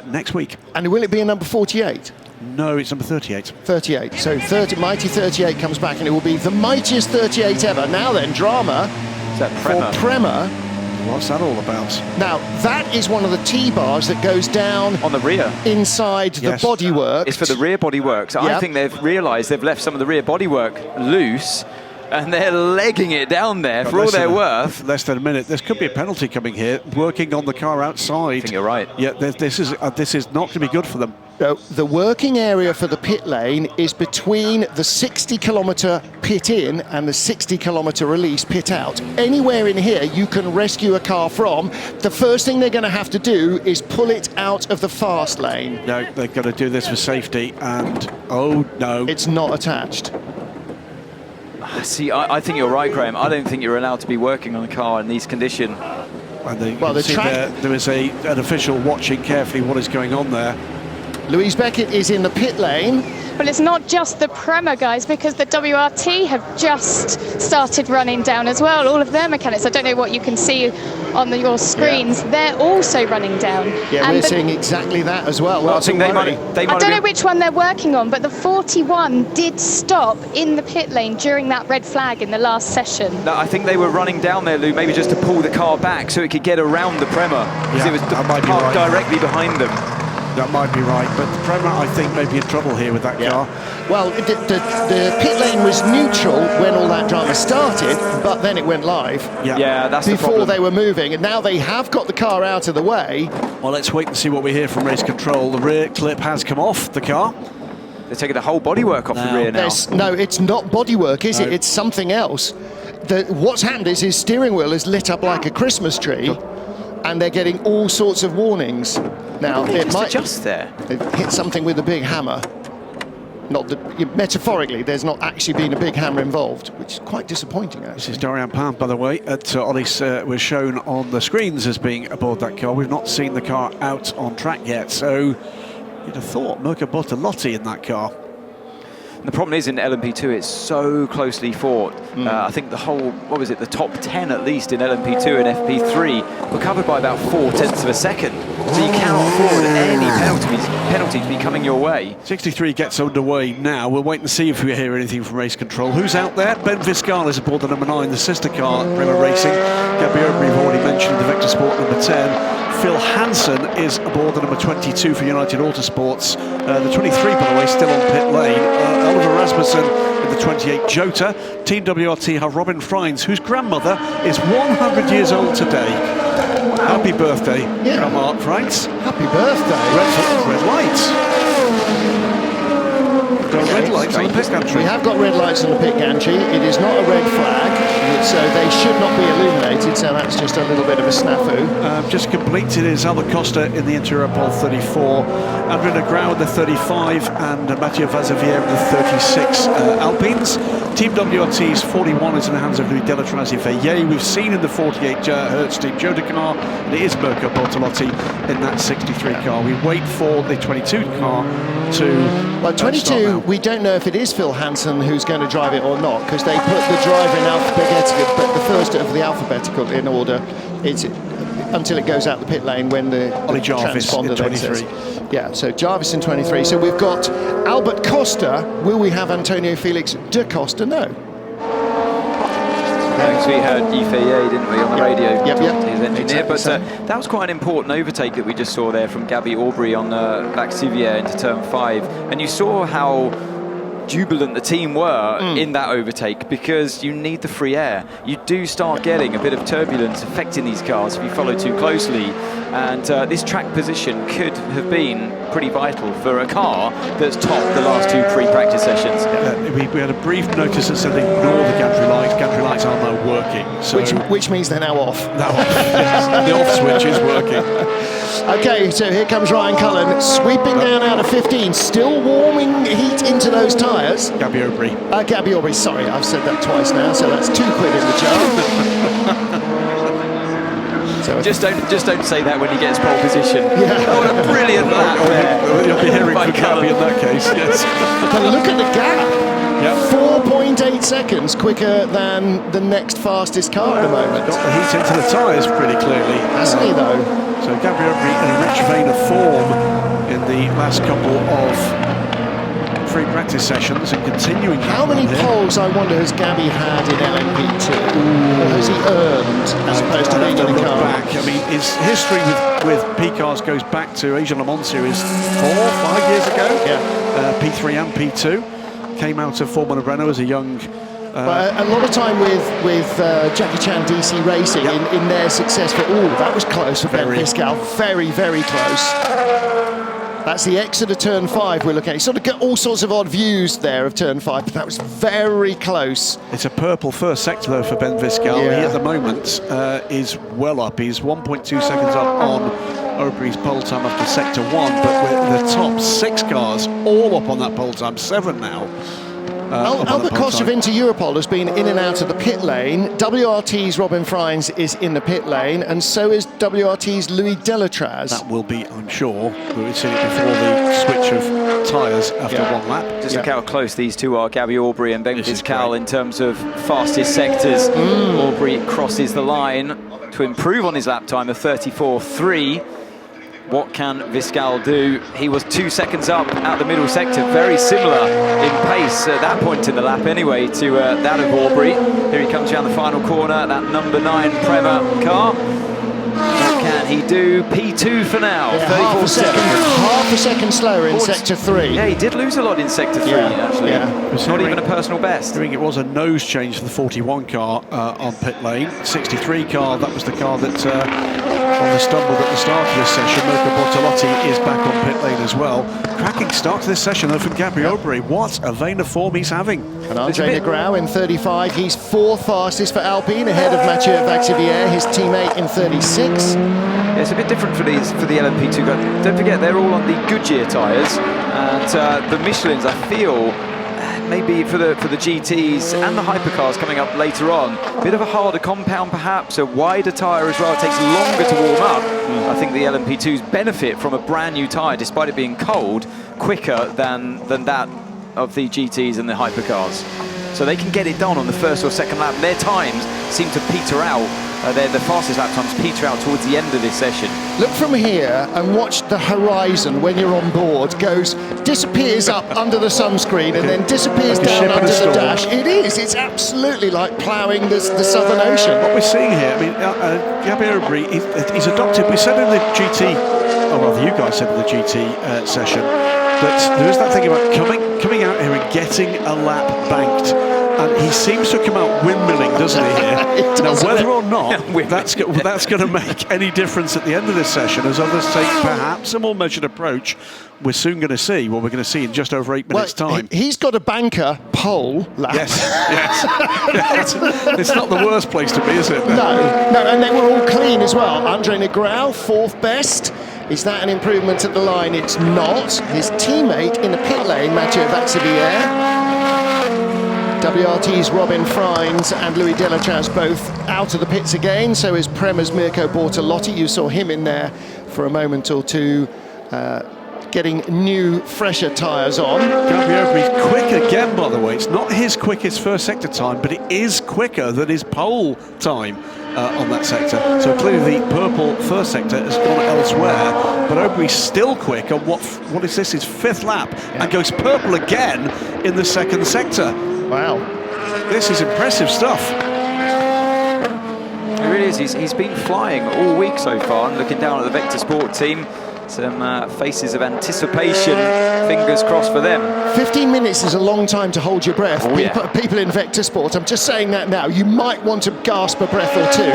next week. And will it be a number 48? No, it's number 38. 38. So mighty 38 comes back, and it will be the mightiest 38 ever. Now then, drama for Prema. What's that all about? Now, that is one of the T-bars that goes down on the rear, inside the bodywork. It's for the rear bodywork. So I think they've realised they've left some of the rear bodywork loose, and they're legging it down there for all their worth. Less than a minute. This could be a penalty coming here. Working on the car outside. I think you're right. Yeah, this is not going to be good for them. So the working area for the pit lane is between the 60-kilometre pit in and the 60-kilometre release pit out. Anywhere in here you can rescue a car from. The first thing they're going to have to do is pull it out of the fast lane. No, they've got to do this for safety, and oh no. It's not attached. See, I think you're right, Graham. I don't think you're allowed to be working on a car in these conditions. Well, the track... there is an official watching carefully what is going on there. Louise Beckett is in the pit lane. But it's not just the Prema guys, because the WRT have just started running down as well. All of their mechanics, I don't know what you can see on your screens, they're also running down. Yeah, and we're seeing exactly that as well. Well, I think they might I don't know which one they're working on, but the 41 did stop in the pit lane during that red flag in the last session. No, I think they were running down there, Lou, maybe just to pull the car back so it could get around the Prema, because it was parked directly behind them. That might be right, but the Prema, I think, may be in trouble here with that car. Well, the pit lane was neutral when all that drama started, but then it went live. Yeah, that's the before problem. they were moving, and now they have got the car out of the way. Well, let's wait and see what we hear from race control. The rear clip has come off the car. They're taking the whole bodywork off the rear now. No, it's not bodywork, is it? It's something else. What's happened is his steering wheel is lit up like a Christmas tree, and they're getting all sorts of warnings. Now, it might adjust there. They've hit something with a big hammer. Metaphorically, there's not actually been a big hammer involved, which is quite disappointing, actually. This is Dorian Palm, by the way, at Ollis was shown on the screens as being aboard that car. We've not seen the car out on track yet, so you'd have thought Mirko Bortolotti in that car. And the problem is in LMP2, it's so closely fought. I think the whole, the top 10 at least in LMP2 and FP3 were covered by about 0.4 of a second. So you cannot afford any penalties be coming your way. 63 gets underway now. We'll wait and see if we hear anything from race control. Who's out there? Ben Viscal is aboard the number 9, the sister car, Prema Racing. Gabriel, we've already mentioned, the Vector Sport number 10. Phil Hansen is aboard the number 22 for United Autosports. The 23, by the way, still on pit lane. Oliver Rasmussen in the 28 Jota. Team WRT have Robin Freins, whose grandmother is 100 years old today. Happy birthday, Mark Freins. Happy birthday. Red lights. Got red lights on the pit gantry. We have got red lights on the pit gantry. It is not a red flag, so they should not be illuminated, so that's just a little bit of a snafu. Just completed is Albert Costa in the interior pole 34, Andre Negrão in the 35, and Mathieu Vazevier in the 36 Alpines. Team WRT's 41 is in the hands of Louis Delatrazi Veillet. We've seen in the 48 Hertz Team Jota car, and it is Mirko Bortolotti in that 63 car. We wait for the 22 car to... Well, 22, we don't know if it is Phil Hansen who's going to drive it or not, because they put the driver in alphabetical, but the first of the alphabetical in order until it goes out the pit lane when the transponder then says. Yeah, so Jarvis in 23. So we've got Albert Costa. Will we have Antonio Felix da Costa? No. Because we heard Yves, didn't we, on the radio? Yep. His engineer. But that was quite an important overtake that we just saw there from Gabby Aubrey on Vaxivier into turn 5. And you saw how jubilant the team were in that overtake, because you need the free air. You do start getting a bit of turbulence affecting these cars if you follow too closely, and this track position could have been pretty vital for a car that's topped the last 2 pre-practice sessions. We had a brief notice that said ignore the gantry lights. Gantry lights are now working. So which means they're now off. Now off. Yes, the off switch is working. Okay, so here comes Ryan Cullen, sweeping down out of 15, still warming heat into those tyres. Gabby Aubrey. Gabby Aubrey, sorry, I've said that twice now, so that's £2 in the jar. So just don't say that when he gets pole position. Oh, what a brilliant lap there. You'll be hearing from Gabby in that case, yes. But look at the gap. 4.8 seconds quicker than the next fastest car at the moment. Got the heat into the tyres pretty clearly. Hasn't he, though? So Gabby Aubrey in a rich vein of form in the last couple of free practice sessions and continuing. How many poles, I wonder, has Gabby had in LMP2? Or has he earned as opposed to being in the car? Back. I mean, his history with P cars goes back to Asia Le Mans Series 4-5 years ago. Yeah. P3 and P2. Came out of Formula Renault as a young... a lot of time with Jackie Chan DC Racing in their successful... that was close for Ben Viscal. Very, very close. That's the exit of turn 5 we're looking at. You sort of get all sorts of odd views there of turn 5, but that was very close. It's a purple first sector, though, for Ben Viscal. He, at the moment, is well up. He's 1.2 seconds up on Aubrey's pole time after sector 1, but with the top 6 cars all up on that pole time, 7 now. Albert Kosovinta Europol has been in and out of the pit lane. WRT's Robin Freins is in the pit lane, and so is WRT's Louis Delatraz. That will be, I'm sure, we've seen it before the switch of tyres after one lap. Just look how close these two are, Gabby Aubrey and Ben Fiscal, in terms of fastest sectors. Aubrey crosses the line to improve on his lap time of 34.3. What can Fiscal do? He was 2 seconds up at the middle sector, very similar in pace at that point in the lap anyway to that of Aubrey. Here he comes around the final corner, that number 9 Prema car. What can he do? P2 for now, 34 seconds. Half a second slower in sector 3. Yeah, he did lose a lot in sector 3, actually. It's not even a personal best. It was a nose change for the 41 car on pit lane. 63 car, that was the car that on the stumble at the start of this session. Mirko Bortolotti is back on pit lane as well. Cracking start to this session though from Gabby Aubrey. What a vein of form he's having. And Andre Negrão in 35. He's 4th fastest for Alpine, ahead of Mathieu Vaxivière, his teammate, in 36. Yeah, it's a bit different for the LMP2 guys. Don't forget, they're all on the Goodyear tyres, and the Michelins, I feel, maybe for the GTs and the Hypercars coming up later on, a bit of a harder compound perhaps, a wider tyre as well. It takes longer to warm up. I think the LMP2s benefit from a brand new tyre, despite it being cold, quicker than that of the GTs and the Hypercars. So they can get it done on the first or second lap. Their times seem to peter out. The fastest lap times peter out towards the end of this session. Look from here and watch the horizon when you're on board. Disappears up under the sunscreen and then disappears down under the dash. It is. It's absolutely like ploughing the Southern Ocean. What we're seeing here, I mean, Gabby Aubrey, he's adopted. We said in the GT, or rather, you guys said in the GT session, that there is that thing about coming out here and getting a lap banked. And he seems to come out windmilling, doesn't he, here? Now, whether or not that's going to make any difference at the end of this session, as others take perhaps a more measured approach, we're soon going to see what we're going to see in just over 8 minutes' time. He's got a banker pole lap. Yes. It's not the worst place to be, is it? No, and they were all clean as well. Andre Negrão, 4th best. Is that an improvement at the line? It's not. His teammate in the pit lane, Mathieu Vaxivière. WRT's Robin Freins and Louis Delatraz both out of the pits again, so is Prema's Mirko Bortolotti. You saw him in there for a moment or two, getting new, fresher tyres on. Gabby Aubrey's quick again, by the way. It's not his quickest first sector time, but it is quicker than his pole time on that sector. So clearly the purple first sector has gone elsewhere, but Aubrey's still quick on what is this, his 5th lap, and goes purple again in the second sector. Wow. This is impressive stuff. It really is. He's been flying all week so far, and looking down at the Vector Sport team, some faces of anticipation, fingers crossed for them. 15 minutes is a long time to hold your breath. People in Vector Sport, I'm just saying that now, you might want to gasp a breath or two.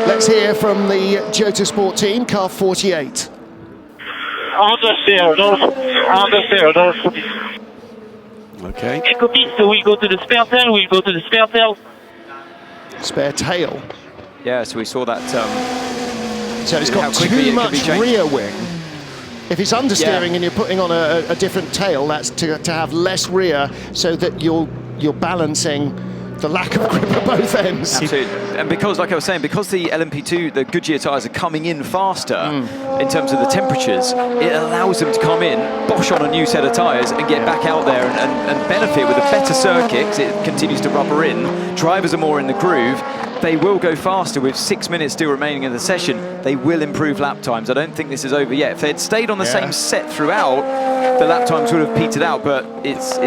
Let's hear from the Jota Sport team, car 48. Understeer. Okay. So we go to the spare tail, Spare tail? Yeah, so we saw that. So it's got too much rear wing. If it's understeering and you're putting on a different tail, that's to have less rear so that you're balancing the lack of grip at both ends. Absolutely. And because, like I was saying, because the LMP2, the Goodyear tyres are coming in faster in terms of the temperatures, it allows them to come in, bosh on a new set of tyres and get back out there and benefit with a better circuit, because it continues to rubber in. Drivers are more in the groove. They will go faster with 6 minutes still remaining in the session. They will improve lap times. I don't think this is over yet. If they had stayed on the same set throughout, the lap times would have petered out, but it's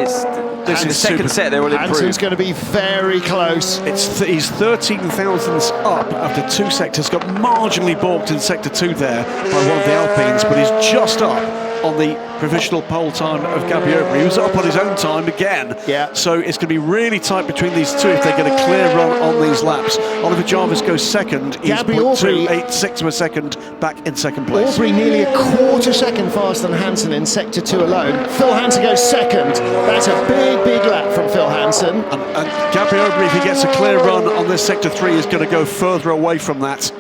this is the second set they will improve. Hanson's going to be very close. He's 13 thousandths up after 2 sectors. Got marginally balked in sector 2 there by one of the Alpines, but he's just up on the provisional pole time of Gabby Aubrey. He was up on his own time again. So it's going to be really tight between these two if they get a clear run on these laps. Oliver Jarvis goes second. He's 0.286 of a second back in second place. Aubrey nearly a quarter second faster than Hansen in sector 2 alone. Phil Hansen goes second. That's a big lap from Phil Hansen. And Gabby Aubrey, if he gets a clear run on this sector 3, is going to go further away from that.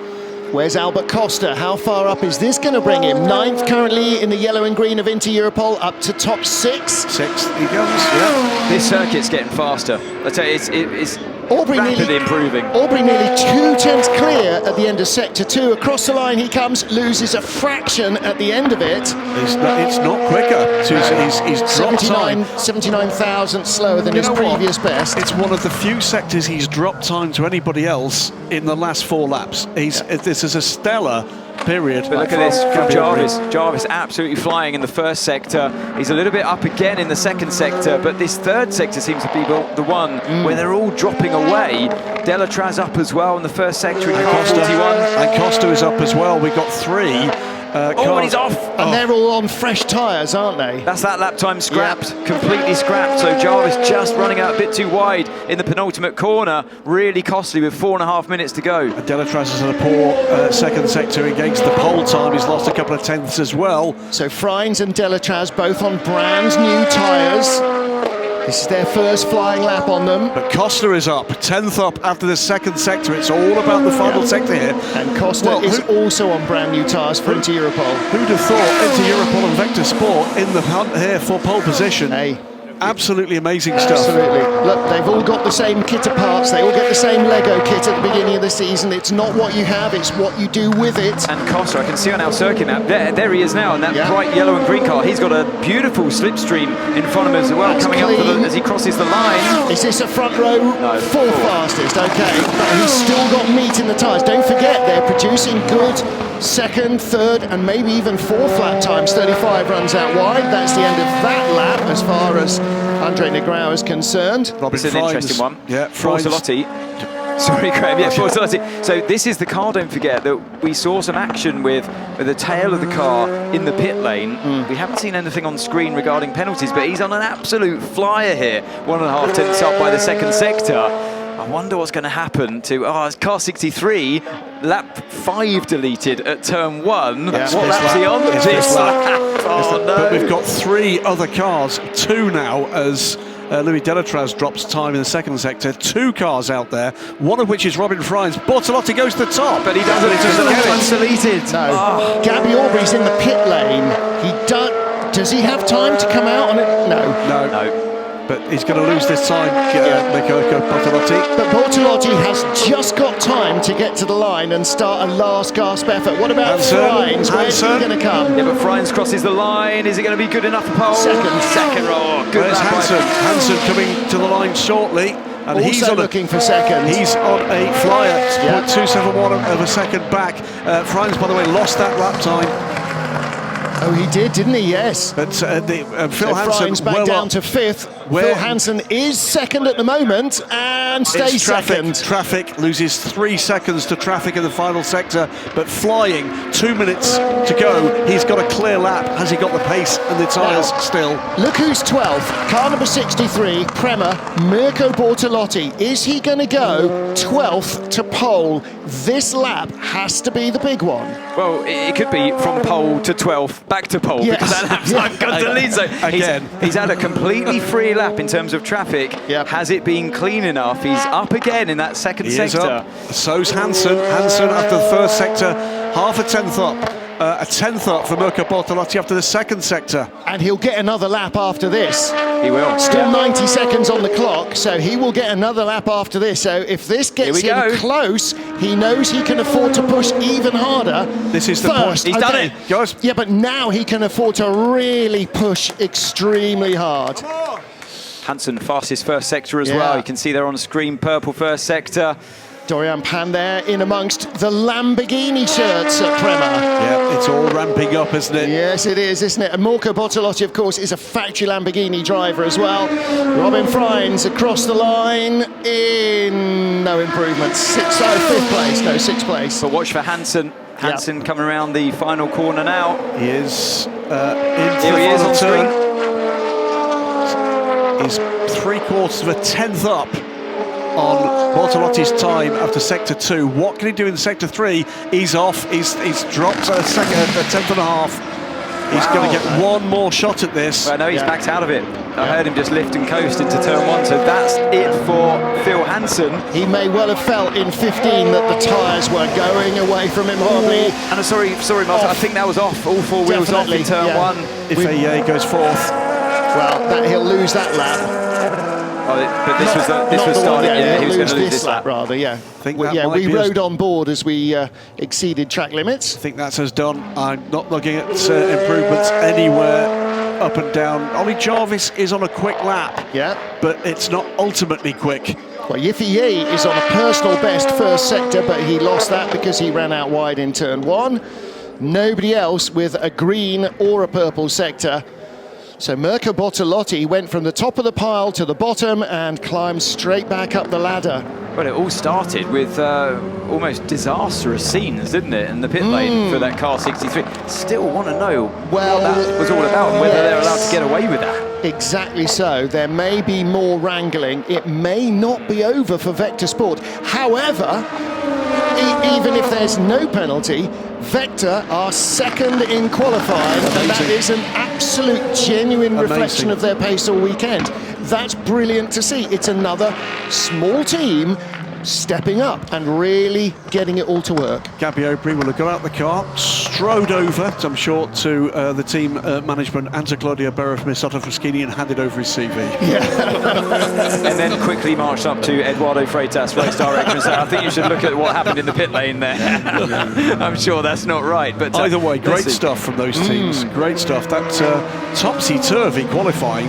Where's Albert Costa? How far up is this going to bring him? 9th currently in the yellow and green of Inter Europol, up to top 6. 6th he comes, yeah. This circuit's getting faster. I tell you, it's Aubrey rapidly improving. Aubrey nearly 2 tenths clear at the end of sector 2. Across the line he comes, loses a fraction at the end of it. It's not quicker. He's dropped time. 79,000 slower than his previous best. It's one of the few sectors he's dropped time to anybody else in the last 4 laps. This is a stellar period. But look at this from Jarvis. Jarvis absolutely flying in the first sector. He's a little bit up again in the second sector, but this third sector seems to be the one where they're all dropping away. Delatraz up as well in the first sector in car 41. And Costa is up as well. We've got 3. And he's off. And they're all on fresh tyres, aren't they? That's that lap time scrapped, completely scrapped. So Jarvis just running out a bit too wide in the penultimate corner. Really costly with 4.5 minutes to go. Delatraz is in a poor second sector against the pole time. He's lost a couple of tenths as well. So Frines and Delatraz both on brand new tyres. This is their first flying lap on them. But Costa is up, 10th up after the second sector. It's all about the final sector here. And Costa is also on brand new tyres for Inter Europol. Who'd have thought Inter Europol and Vector Sport in the hunt here for pole position? Hey. Absolutely amazing stuff. Absolutely. Look, they've all got the same kit of parts. They all get the same Lego kit at the beginning of the season. It's not what you have, it's what you do with it. And Costa, I can see on our circuit map, there he is now in that bright yellow and green car. He's got a beautiful slipstream in front of him as well, That's coming clean. up as he crosses the line. Is this a front row? No. 4 fastest, okay. But he's still got meat in the tyres. Don't forget, they're producing good second, third, and maybe even 4th lap times. 35 runs out wide. That's the end of that lap as far as Andre Negrão is concerned. It's an interesting one. Yeah, Bortolotti. Sorry, Graham. Yeah, Bortolotti. So this is the car, don't forget, that we saw some action with the tail of the car in the pit lane. We haven't seen anything on screen regarding penalties, but he's on an absolute flyer here. 1.5 tenths up by the second sector. I wonder what's going to happen to car 63, lap 5 deleted at turn 1. Yeah, what lap's he on? This lap. Oh, no. But we've got 3 other cars, 2 now, as Louis Delatraz drops time in the second sector. 2 cars out there, one of which is Robin Frines. Bortolotti goes to the top. But he doesn't. It's the lap one's deleted. No. Gabby Aubrey's in the pit lane. Does he have time to come out on it? No. But he's going to lose this time, Bortolotti. But Bortolotti has just got time to get to the line and start a last gasp effort. What about Frines? Where's he going to come? Yeah, but Frines crosses the line. Is it going to be good enough for pole? Second row. Good There's lap. Hansen coming to the line shortly. And Also he's looking for second. He's on a flyer, 0.271 of a second back. Frines, by the way, lost that lap time. Oh, he did, didn't he? Yes. But Phil Hansen Frines back down to 5th. Phil Hansen is second at the moment and stays second. Traffic loses 3 seconds to traffic in the final sector, but flying 2 minutes to go. He's got a clear lap. Has he got the pace and the tyres still? Look who's 12th. Car number 63, Prema, Mirko Bortolotti. Is he going to go 12th to pole? This lap has to be the big one. Well, it could be from pole to 12th, back to pole, because that lap's not got to lead. So he's had a completely free lap in terms of traffic. Has it been clean enough? He's up again in that second sector. So's Hansen. Hansen after the first sector, half a tenth up. A tenth up for Mirko Bortolotti after the second sector. And he'll get another lap after this. He will. Still 90 seconds on the clock, so he will get another lap after this. So if this gets him close, he knows he can afford to push even harder. This is the point. He's done it. Guys. Yeah, but now he can afford to really push extremely hard. Hansen fastest first sector as well. You can see there on the screen, purple first sector. Dorian Pan there in amongst the Lamborghini shirts at Prema. Yeah, it's all ramping up, isn't it? Yes, it is, isn't it? And Mirko Bortolotti, of course, is a factory Lamborghini driver as well. Robin Frines across the line in no improvements. 5th place, no, 6th place. But watch for Hansen. Hansen coming around the final corner now. He is into Here he is on screen. He's 3/4 of a tenth up on Bortolotti's time after sector 2. What can he do in sector 3? He's off. He's dropped a tenth and a half. He's going to get one more shot at this. Well, no, he's backed out of it. I heard him just lift and coast into turn 1, so that's it for Phil Hansen. He may well have felt in 15 that the tyres were going away from him horribly. And sorry, Martin, I think that was off. All 4 wheels off in turn 1. If he goes fourth. Well, he'll lose that lap. But this was starting. Yeah, he was going to lose this lap. Rather, yeah. We rode on board as we exceeded track limits. I think that's us done. I'm not looking at improvements anywhere up and down. Ollie Jarvis is on a quick lap. Yeah. But it's not ultimately quick. Well, Yiffy is on a personal best first sector, but he lost that because he ran out wide in turn 1. Nobody else with a green or a purple sector. So Mirko Bortolotti went from the top of the pile to the bottom and climbed straight back up the ladder. Well, it all started with almost disastrous scenes, didn't it, in the pit lane for that car 63. Still want to know what that was all about and whether they're allowed to get away with that. Exactly so. There may be more wrangling. It may not be over for Vector Sport. However, even if there's no penalty, Vector are second in qualifying, and that is an absolute genuine reflection of their pace all weekend. That's brilliant to see. It's another small team stepping up and really getting it all to work. Gabby Aubry will have got out the car, strode over, I'm sure, to the team management and to Claudio Berra from Misotto Fraschini and handed over his CV. And then quickly marched up to Eduardo Freitas, race director, and said, I think you should look at what happened in the pit lane there. I'm sure that's not right. But either way, great stuff from those teams. Great stuff. That topsy-turvy qualifying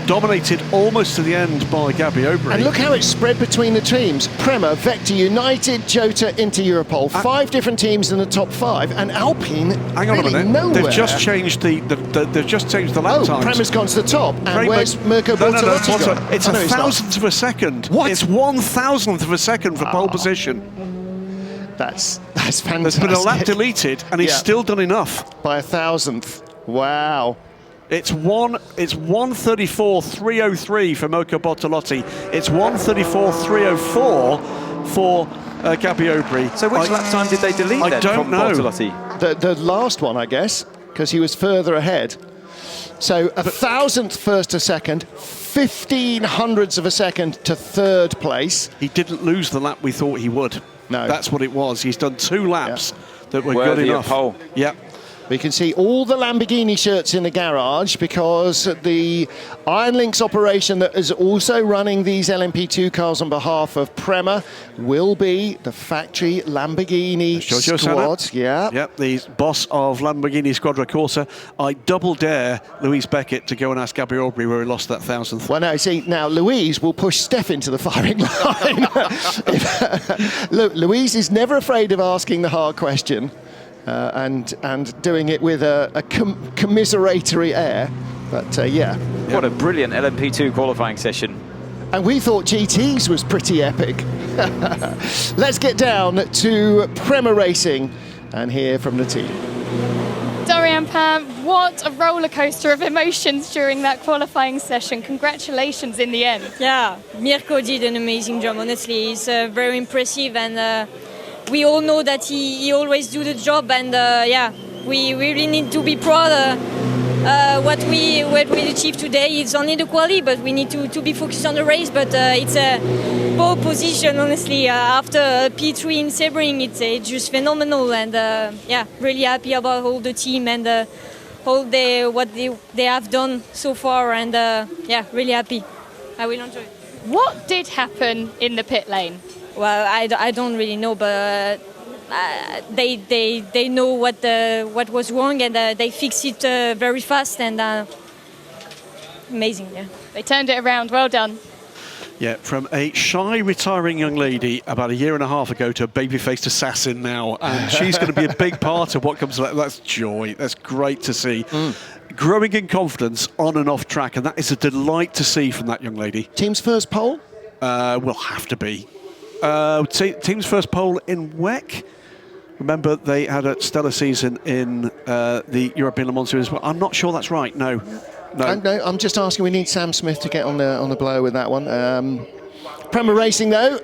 dominated almost to the end by Gabby Aubry. And look how it's spread between the teams. Prema, Vector, United, Jota, Inter Europol. 5 different teams in the top 5, and Alpine. Hang on really a minute. Nowhere. They've just changed the lap times. Prema's gone to the top. And where's Mirko Bortolotti gone? It's a thousandth of a second. What? It's 1,000th of a second for pole position. That's fantastic. There's been a lap deleted, and he's still done enough. By 1,000th. Wow. It's 1:34.303 for Mirko Bortolotti. It's 1:34.304 for Gabby Aubry. So which lap time did they delete then from Bortolotti? The last one, I guess, because he was further ahead. So 1,000th first to second, 1,500ths of a second to third place. He didn't lose the lap we thought he would. No. That's what it was. He's done 2 laps that were good enough. Pole. Yep. We can see all the Lamborghini shirts in the garage because the Iron Links operation that is also running these LMP2 cars on behalf of Prema will be the factory Lamborghini squad. Yeah. Yep, the boss of Lamborghini Squadra Corsa. I double dare Louise Beckett to go and ask Gabby Aubry where he lost that 1,000th. Well, no, see, now Louise will push Steph into the firing line. Look, Louise is never afraid of asking the hard question. And doing it with a commiseratory air, but What a brilliant LMP2 qualifying session. And we thought GTs was pretty epic. Let's get down to Prema Racing and hear from the team. Dorian Pam, what a roller coaster of emotions during that qualifying session. Congratulations in the end. Yeah, Mirko did an amazing job, honestly. He's very impressive, and we all know that he always do the job, and we really need to be proud what we achieved today. It's only the quali, but we need to be focused on the race. But it's a pole position, honestly. After P3 in Sebring, it's just phenomenal, and really happy about all the team and all what they have done so far, and really happy. I will enjoy it. What did happen in the pit lane? Well, I don't really know, but they know what was wrong, and they fixed it very fast, and amazing. Yeah, they turned it around. Well done. Yeah, from a shy retiring young lady about a year and a half ago to a baby-faced assassin now, and she's going to be a big part of what comes. That's joy. That's great to see. Growing in confidence on and off track, and that is a delight to see from that young lady. Team's first pole? Will have to be. Team's first pole in WEC. Remember, they had a stellar season in the European Le Mans Series. I'm not sure that's right. No, I'm just asking. We need Sam Smith to get on the blower with that one. Prema Racing, though,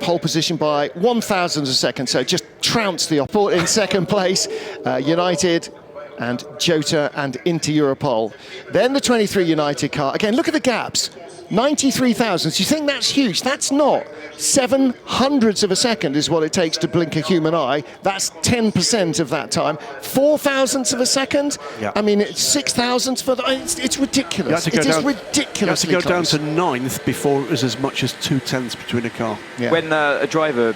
pole position by 1,000ths of a second, so just trounced the Opport in second place. United and Jota and into Europol. Then the 23 United car. Again, look at the gaps. 93 thousandths. You think that's huge? That's not. 700ths of a second is what it takes to blink a human eye. That's 10% of that time. 4 thousandths of a second? Yeah. I mean, it's 6 thousandths for the... It's ridiculous. It is ridiculously You have to go down close. to 9th before it was as much as 2 tenths between a car. Yeah. When a driver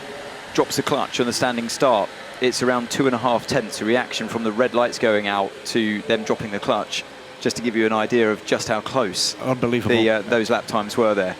drops the clutch on the standing start, it's around 2.5 tenths, a reaction from the red lights going out to them dropping the clutch, just to give you an idea of just how close those lap times were there.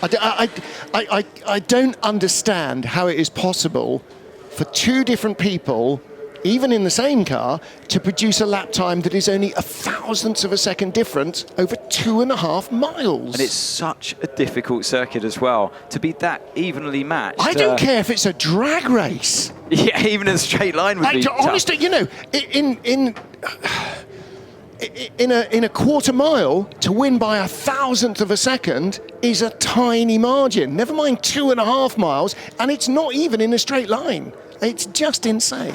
I don't understand how it is possible for two different people, even in the same car, to produce a lap time that is only 1,000th of a second different over 2.5 miles. And it's such a difficult circuit as well, to be that evenly matched. I don't care if it's a drag race. Yeah, even in a straight line would be honestly, tough. you know, in a quarter mile, to win by 1,000th of a second is a tiny margin. Never mind 2.5 miles, and it's not even in a straight line. It's just insane.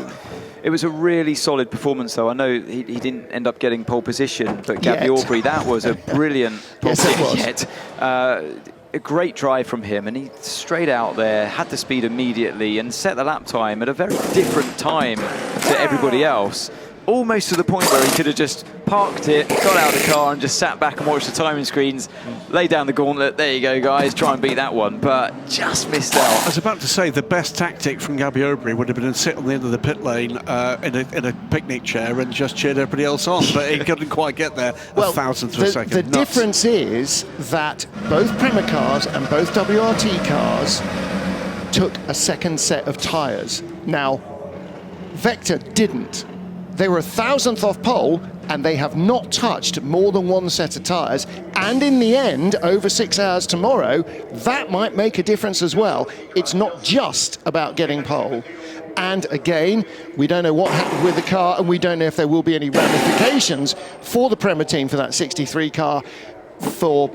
It was a really solid performance, though. I know he didn't end up getting pole position, but Gabby Aubrey, that was a brilliant pole position. A great drive from him, and he straight out there, had the speed immediately, and set the lap time at a very different time to everybody else. Almost to the point where he could have just parked it, got out of the car and just sat back and watched the timing screens, lay down the gauntlet, there you go guys, try and beat that one, but just missed out. I was about to say the best tactic from Gabby Aubrey would have been to sit on the end of the pit lane in a picnic chair and just cheered everybody else on, but he couldn't quite get there 1,000th of a second. The difference is that both Prema cars and both WRT cars took a second set of tyres. Now, Vector didn't. They were 1,000th off pole, and they have not touched more than one set of tyres. And in the end, over 6 hours tomorrow, that might make a difference as well. It's not just about getting pole. And again, we don't know what happened with the car, and we don't know if there will be any ramifications for the Prema team for that 63 car for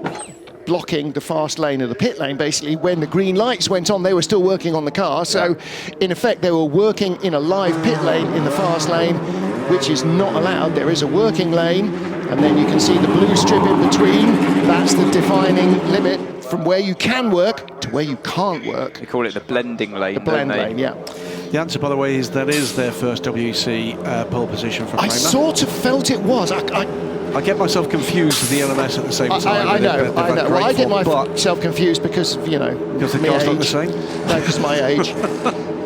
blocking the fast lane of the pit lane. Basically, when the green lights went on, they were still working on the car. So, in effect, they were working in a live pit lane in the fast lane, which is not allowed. There is a working lane, and then you can see the blue strip in between. That's the defining limit from where you can work to where you can't work. They call it the blending lane. The blend lane, yeah. The answer, by the way, is that is their first WEC pole position for Prema. I sort of felt it was. I get myself confused with the LMS at the same time. I know. Well, I get myself confused because, you know, because the car's not the same? No, because my age.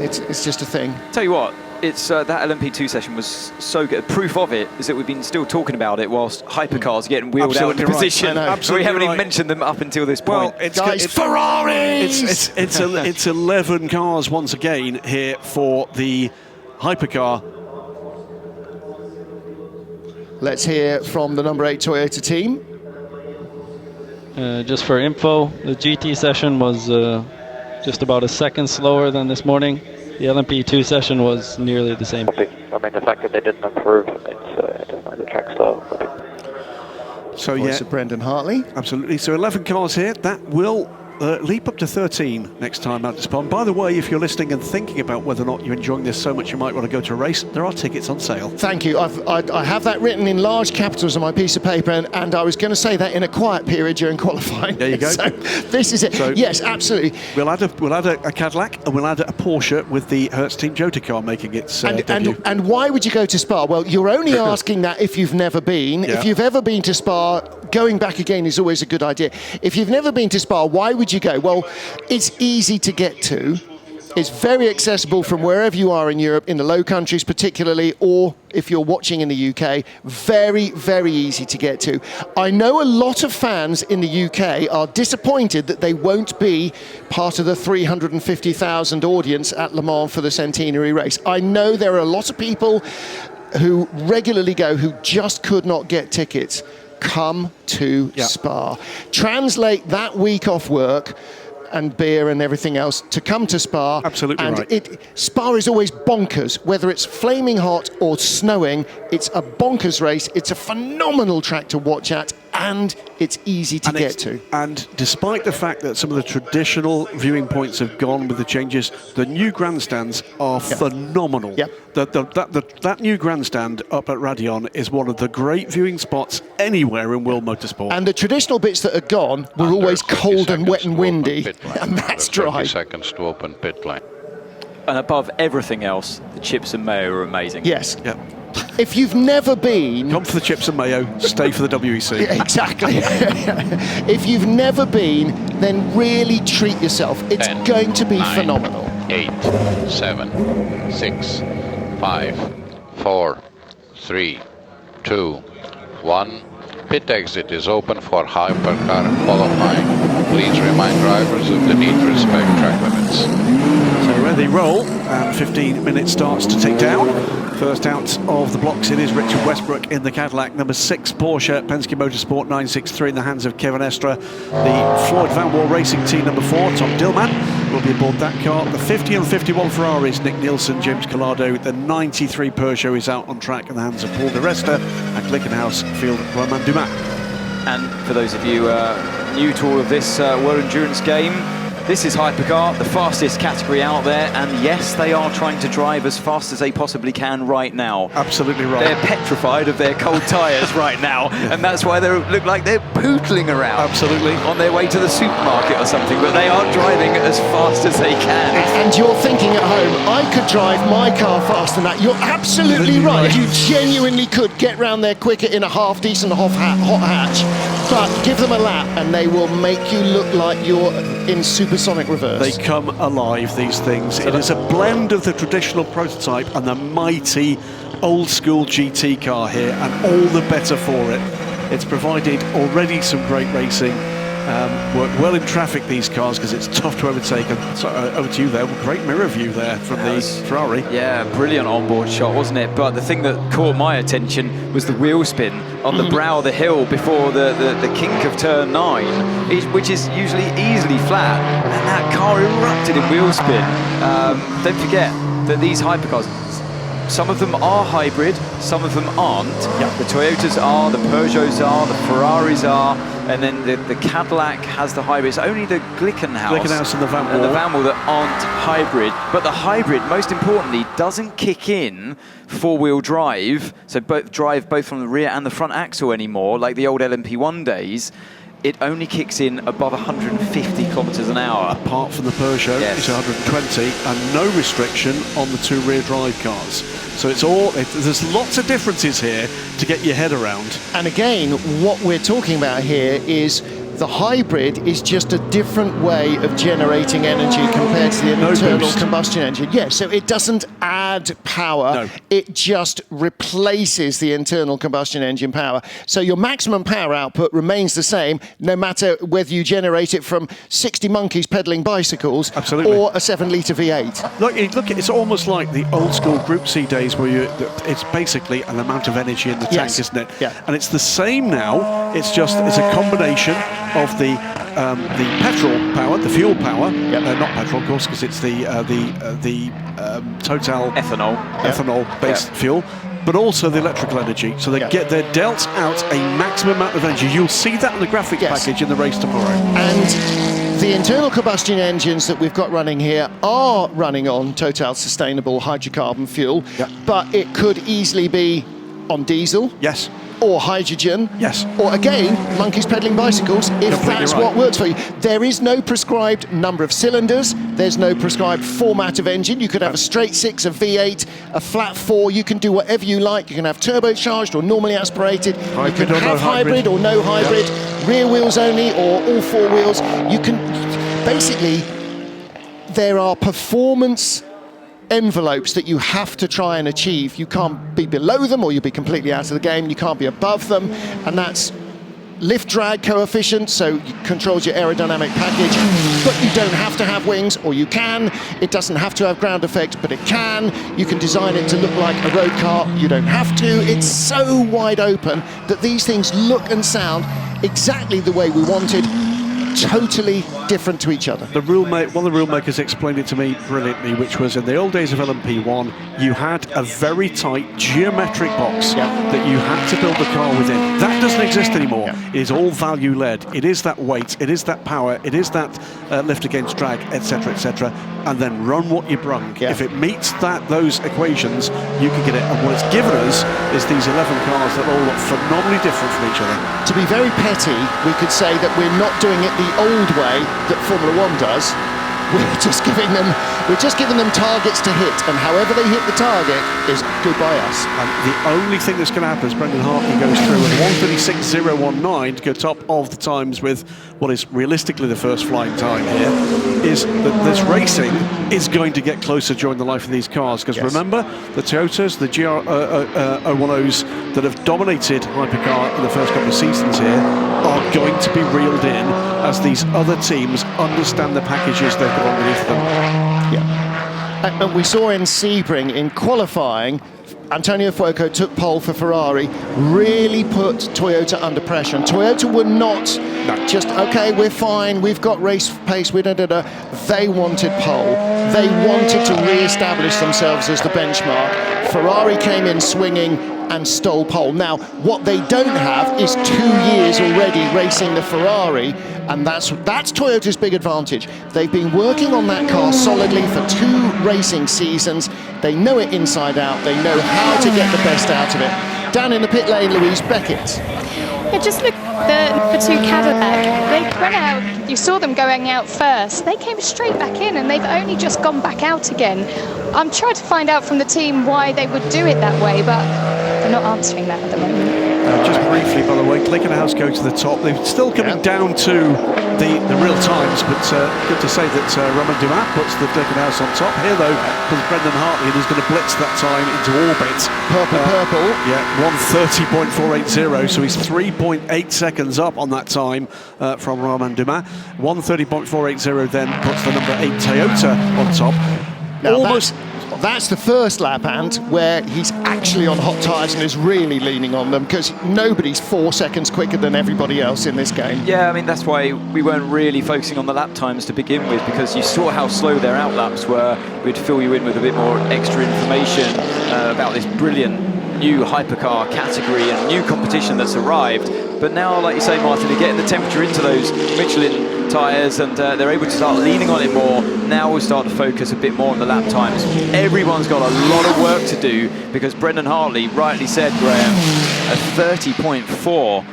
It's just a thing. Tell you what, it's that LMP2 session was so good. Proof of it is that we've been still talking about it whilst hypercars are getting wheeled out into position. So we haven't even mentioned them up until this point. Well, it's Ferraris! It's 11 cars once again here for the hypercar. Let's hear from the number 8 Toyota team. Just for info, the GT session was just about a second slower than this morning. The LMP2 session was nearly the same. I mean, the fact that they didn't improve, it doesn't make the track slow. So Voice of Brendan Hartley. Absolutely. So 11 cars here. That will leap up to 13 next time out to Spa. By the way, if you're listening and thinking about whether or not you're enjoying this so much you might want to go to a race, there are tickets on sale. Thank you. I have that written in large capitals on my piece of paper, and I was going to say that in a quiet period during qualifying. There you go. So this is it. So yes, absolutely. We'll add a Cadillac and we'll add a Porsche with the Hertz Team Jota car making its debut. And why would you go to Spa? Well, you're only asking that if you've never been. Yeah. If you've ever been to Spa, going back again is always a good idea. If you've never been to Spa, why would you go? Well, it's easy to get to. It's very accessible from wherever you are in Europe, in the Low Countries particularly, or if you're watching in the UK, very, very easy to get to. I know a lot of fans in the UK are disappointed that they won't be part of the 350,000 audience at Le Mans for the centenary race. I know there are a lot of people who regularly go who just could not get tickets. Come to Spa. Translate that week off work and beer and everything else to come to Spa. Absolutely and right. Spa is always bonkers, whether it's flaming hot or snowing. It's a bonkers race. It's a phenomenal track to watch at, and it's easy to get to. And despite the fact that some of the traditional viewing points have gone with the changes, the new grandstands are phenomenal. That new grandstand up at Raidillon is one of the great viewing spots anywhere in world motorsport. And the traditional bits that are gone were always cold and wet and windy, and that's dry. 30 seconds to open pit lane. And above everything else, the chips and mayo are amazing. Yes. Yep. If you've never been... Come for the chips and mayo, stay for the WEC. Exactly. If you've never been, then really treat yourself. It's 10, going to be 9, phenomenal. 8, 7, 6, 5, 4, 3, 2, 1. Pit exit is open for Hypercar qualifying. Please remind drivers of the need to respect track limits. So ready, roll, and 15-minute starts to take down. First out of the blocks, it is Richard Westbrook in the Cadillac. Number 6 Porsche Penske Motorsport 963 in the hands of Kevin Estra. The Floyd Van Wall Racing Team number 4, Tom Dillman, will be aboard that car. The 50 and 51 Ferraris, Nick Nielsen, James Collado. The 93 Peugeot is out on track in the hands of Paul de Resta. And Glickenhaus field Romain Dumas. And for those of you new to all of this World Endurance game, this is Hypercar, the fastest category out there, and yes, they are trying to drive as fast as they possibly can right now. Absolutely right. They're petrified of their cold tyres right now, and that's why they look like they're pootling around. Absolutely. On their way to the supermarket or something, but they are driving as fast as they can. And you're thinking at home, I could drive my car faster than that. You're absolutely right. You genuinely could get round there quicker in a half-decent hot hatch, but give them a lap and they will make you look like you're in supersonic reverse. They come alive, these things. It is a blend of the traditional prototype and the mighty old-school GT car here, and all the better for it. It's provided already some great racing. Work well in traffic, these cars, because it's tough to overtake. And so, over to you there. Great mirror view there from the Ferrari. Yeah, brilliant onboard shot, wasn't it? But the thing that caught my attention was the wheel spin on the brow of the hill before the kink of turn 9, which is usually easily flat, and that car erupted in wheel spin. Don't forget that these hypercars, some of them are hybrid, some of them aren't. The Toyotas are, the Peugeots are, the Ferraris are, and then the Cadillac has the hybrid. It's only the Glickenhaus and the Van Wall that aren't hybrid. But the hybrid, most importantly, doesn't kick in four-wheel drive, so drive both from the rear and the front axle anymore, like the old LMP1 days. It only kicks in above 150 kilometers an hour. Apart from the Peugeot, it's 120, and no restriction on the 2 rear drive cars. So it's there's lots of differences here to get your head around. And again, what we're talking about here is the hybrid is just a different way of generating energy compared to the internal combustion engine. Yes, so it doesn't add power, it just replaces the internal combustion engine power. So your maximum power output remains the same, no matter whether you generate it from 60 monkeys pedaling bicycles or a 7-litre V8. Look, it's almost like the old school Group C days where it's basically an amount of energy in the tank, isn't it? Yeah. And it's the same now, it's a combination of the petrol power, the fuel power, not petrol of course, because it's the Total ethanol-based fuel, but also the electrical energy. So they're dealt out a maximum amount of energy. You'll see that in the graphics package in the race tomorrow. And the internal combustion engines that we've got running here are running on Total sustainable hydrocarbon fuel, but it could easily be on diesel. Yes. Or hydrogen. Yes. Or again, monkeys pedaling bicycles, if that's what works for you. There is no prescribed number of cylinders. There's no prescribed format of engine. You could have a straight 6, a V8, a flat 4. You can do whatever you like. You can have turbocharged or normally aspirated. Hybrid you can have hybrid or no hybrid. Rear wheels only or all 4 wheels. You can basically, there are performance envelopes that you have to try and achieve. You can't be below them or you'll be completely out of the game. You can't be above them, and that's lift drag coefficient, so it controls your aerodynamic package, but you don't have to have wings, or you can. It doesn't have to have ground effect, but it can. You can design it to look like a road car. You don't have to. It's so wide open that these things look and sound exactly the way we wanted. totally different to each other. One of the rule makers explained it to me brilliantly, which was in the old days of LMP1, you had a very tight geometric box that you had to build the car within. That doesn't exist anymore. It is all value-led. It is that weight, it is that power, it is that lift against drag, etc., and then run what you brung. If it meets those equations, you can get it. And what it's given us is these 11 cars that all look phenomenally different from each other. To be very petty, we could say that we're not doing it the old way that Formula One does. We're just giving them targets to hit, and however they hit the target is good by us. And the only thing that's going to happen is Brendan Hartley goes through at 1:36.019 to go top of the times with what is realistically the first flying time here, is that this racing is going to get closer during the life of these cars. Because remember, the Toyotas, the GR010s that have dominated Hypercar in the first couple of seasons here are going to be reeled in as these other teams understand the packages they've got underneath them. And we saw in Sebring in qualifying, Antonio Fuoco took pole for Ferrari, really put Toyota under pressure. And Toyota were not just, okay, we're fine, we've got race pace, They wanted pole. They wanted to re-establish themselves as the benchmark. Ferrari came in swinging and stole pole. Now, what they don't have is 2 years already racing the Ferrari, and that's Toyota's big advantage. They've been working on that car solidly for 2 racing seasons. They know it inside out. They know how to get the best out of it. Down in the pit lane, Louise Beckett. Yeah, just look at the 2 Cadillac. They went out, you saw them going out first. They came straight back in, and they've only just gone back out again. I'm trying to find out from the team why they would do it that way, but they're not answering that at the moment. Just briefly, by the way, Glickenhaus go to the top. They're still coming down to the real times, but good to say that Romain Dumas puts the Glickenhaus on top. Here, though, comes Brendan Hartley, who's going to blitz that time into orbit. Purple. Yeah, 1:30.480, so he's 3.8 seconds up on that time from Romain Dumas. 1:30.480 then puts the number 8 Toyota on top. Now that's the first lap, and where he's actually on hot tyres and is really leaning on them, because nobody's 4 seconds quicker than everybody else in this game. Yeah, I mean, that's why we weren't really focusing on the lap times to begin with, because you saw how slow their outlaps were. We'd fill you in with a bit more extra information about this brilliant new hypercar category and new competition that's arrived. But now, like you say, Martin, they're getting the temperature into those Michelin tyres, and they're able to start leaning on it more. Now we'll start to focus a bit more on the lap times. Everyone's got a lot of work to do, because Brendan Hartley rightly said, Graham, a 30.4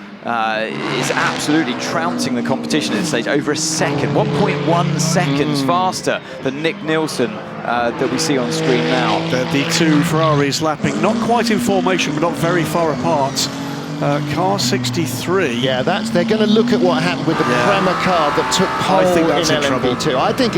is absolutely trouncing the competition at this stage. Over a second, 1.1 seconds faster than Nick Nielsen that we see on screen now. The 2 Ferraris lapping, not quite in formation, but not very far apart. Car 63. Yeah, they're going to look at what happened with the Prema car that took pole in LMP2. I think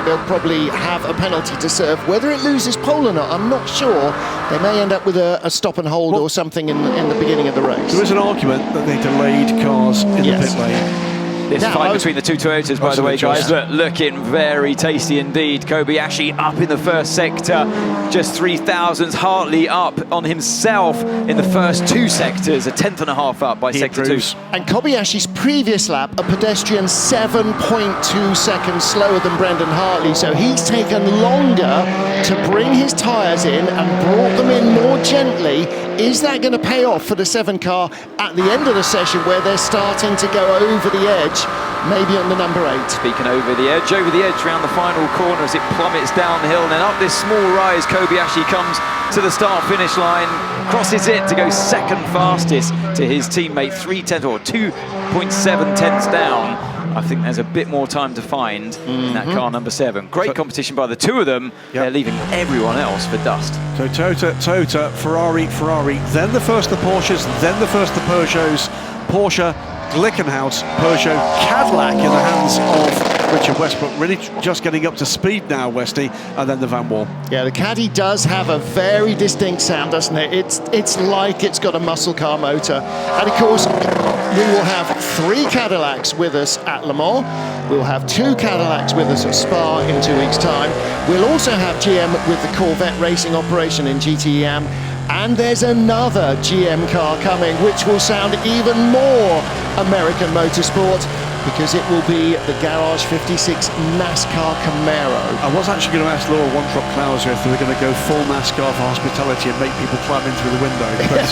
they'll probably have a penalty to serve. Whether it loses pole or not, I'm not sure. They may end up with a stop and hold or something in the beginning of the race. There is an argument that they delayed cars in the pit lane. This fight between the 2 Toyotas, by the way, guys, looking very tasty indeed. Kobayashi up in the first sector, just 3,000s. Hartley up on himself in the first 2 sectors, a 10.5 up by sector 2. And Kobayashi's previous lap, a pedestrian 7.2 seconds slower than Brendan Hartley, so he's taken longer to bring his tyres in and brought them in more gently. Is that going to pay off for the 7 car at the end of the session, where they're starting to go over the edge, maybe on the number 8? Speaking over the edge around the final corner as it plummets downhill, and then up this small rise, Kobayashi comes to the start-finish line, crosses it to go second fastest to his teammate, 3/10 or 2.7 tenths down. I think there's a bit more time to find in that car number 7. Great competition by the 2 of them. They're leaving everyone else for dust. So Toyota, Ferrari, then the first the Porsches, then the first the Peugeots, Porsche, Glickenhaus, Peugeot, Cadillac in the hands of Richard Westbrook, really just getting up to speed now, Westy, and then the Van Wall. Yeah, the Caddy does have a very distinct sound, doesn't it? It's like it's got a muscle car motor. And of course, we will have 3 Cadillacs with us at Le Mans. We'll have 2 Cadillacs with us at Spa in 2 weeks' time. We'll also have GM with the Corvette racing operation in GTE Am. And there's another GM car coming, which will sound even more American motorsport. because it will be the Garage 56 NASCAR Camaro. I was actually going to ask Laura Wontrop-Klauser if they were going to go full NASCAR for hospitality and make people climb in through the window. But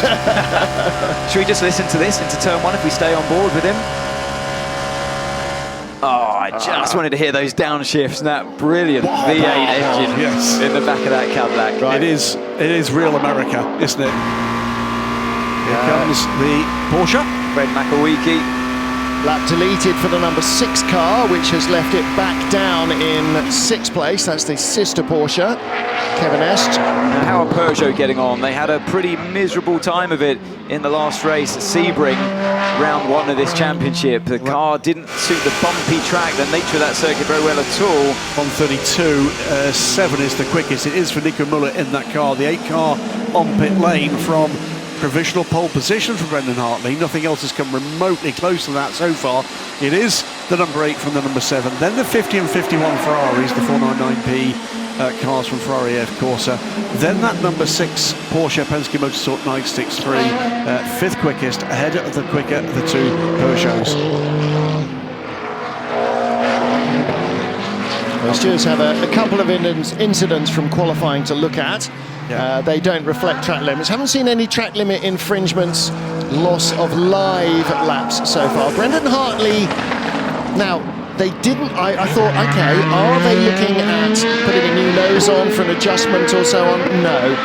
should we just listen to this into turn one if we stay on board with him? Oh, I just wanted to hear those downshifts and that brilliant V8 engine in the back of that Cadillac. Right. It is real America, isn't it? Here comes the Porsche. Fred McElweeky. Lap deleted for the number 6 car, which has left it back down in 6th place. That's the sister Porsche, Kevin Est. Now, how are Peugeot getting on? They had a pretty miserable time of it in the last race at Sebring, round 1 of this championship. The car didn't suit the bumpy track, the nature of that circuit very well at all. 1:32.7 is the quickest. It is for Nico Müller in that car. The 8 car on pit lane from provisional pole position for Brendan Hartley. Nothing else has come remotely close to that so far. It is the number 8 from the number 7. Then the 50 and 51 Ferraris, the 499P cars from Ferrari F Corsa. Then that number 6 Porsche Penske Motorsport 963, 5th quickest, ahead of the quicker of the 2 Peugeots. The stewards have a couple of incidents from qualifying to look at. They don't reflect track limits. Haven't seen any track limit infringements, loss of live laps so far. Brendan Hartley, now, they didn't, I thought, okay, are they looking at putting a new nose on for an adjustment or so on? No.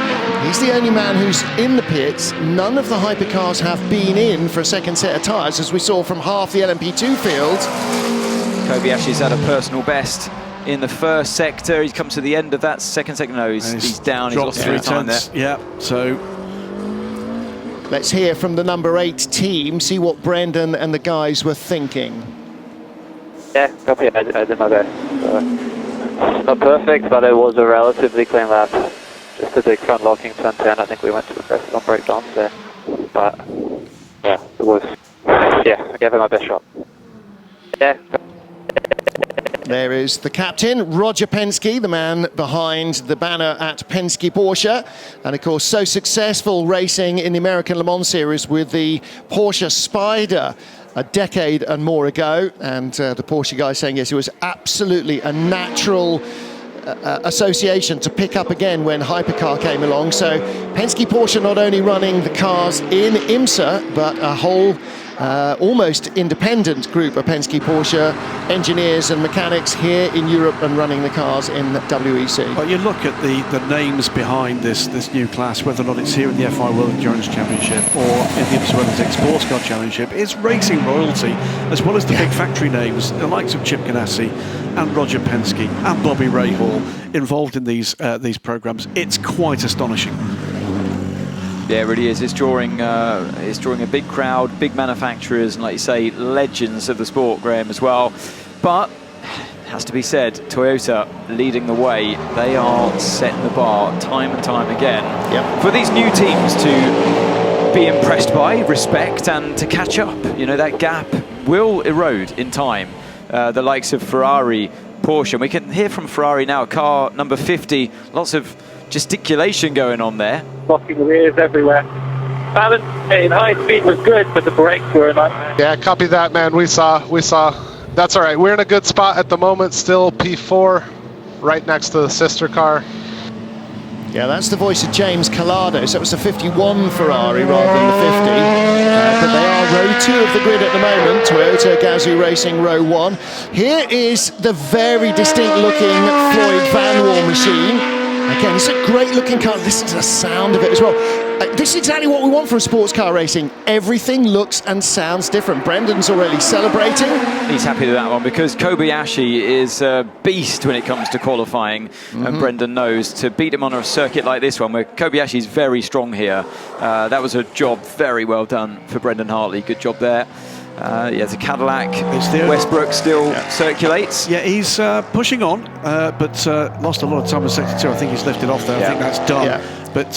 He's the only man who's in the pits. None of the hypercars have been in for a second set of tyres, as we saw from half the LMP2 field. Kobayashi's had a personal best in the first sector. He's come to the end of that second sector. No, he's down. He's lost 3 tenths there. Yeah, so let's hear from the number 8 team, see what Brendan and the guys were thinking. Yeah, copy. I did my best. Not perfect, but it was a relatively clean lap. Just a big front locking turn 10. I think we went too aggressive on breakdowns there. But yeah, it was. Yeah, I gave it my best shot. Yeah. There is the captain, Roger Penske, the man behind the banner at Penske Porsche. And of course, so successful racing in the American Le Mans Series with the Porsche Spider a decade and more ago. And the Porsche guy saying, yes, it was absolutely a natural association to pick up again when Hypercar came along. So Penske Porsche not only running the cars in IMSA, but a whole almost independent group of Penske Porsche engineers and mechanics here in Europe and running the cars in WEC. Well, you look at the names behind this new class, whether or not it's here in the FIA World Endurance Championship or in the IMSA WeatherTech Sportscar Championship, it's racing royalty, as well as the big factory names, the likes of Chip Ganassi and Roger Penske and Bobby Rahal involved in these programs. It's quite astonishing. Yeah, it really is. It's drawing a big crowd, big manufacturers, and like you say, legends of the sport, Graham, as well. But it has to be said, Toyota leading the way. They are setting the bar time and time again for these new teams to be impressed by, respect, and to catch up. You know, that gap will erode in time. The likes of Ferrari, Porsche, and we can hear from Ferrari now, car number 50, lots of gesticulation going on there. Blocking rears everywhere. Balance in high speed was good, but the brakes were not. Yeah, copy that, man. We saw. That's all right. We're in a good spot at the moment. Still P4, right next to the sister car. Yeah, that's the voice of James Collado. So it was the 51 Ferrari rather than the 50. But they are row 2 of the grid at the moment. Toyota Gazoo Racing row 1. Here is the very distinct looking Floyd Van Wall machine. Again, it's a great looking car. Listen to the sound of it as well. This is exactly what we want from sports car racing. Everything looks and sounds different. Brendan's already celebrating. He's happy with that one because Kobayashi is a beast when it comes to qualifying. And Brendan knows to beat him on a circuit like this one, where Kobayashi is very strong here. That was a job very well done for Brendan Hartley. Good job there. It's a Cadillac. Westbrook still circulates. Yeah, he's pushing on, but lost a lot of time in sector 2. I think he's lifted off there. I think that's done. But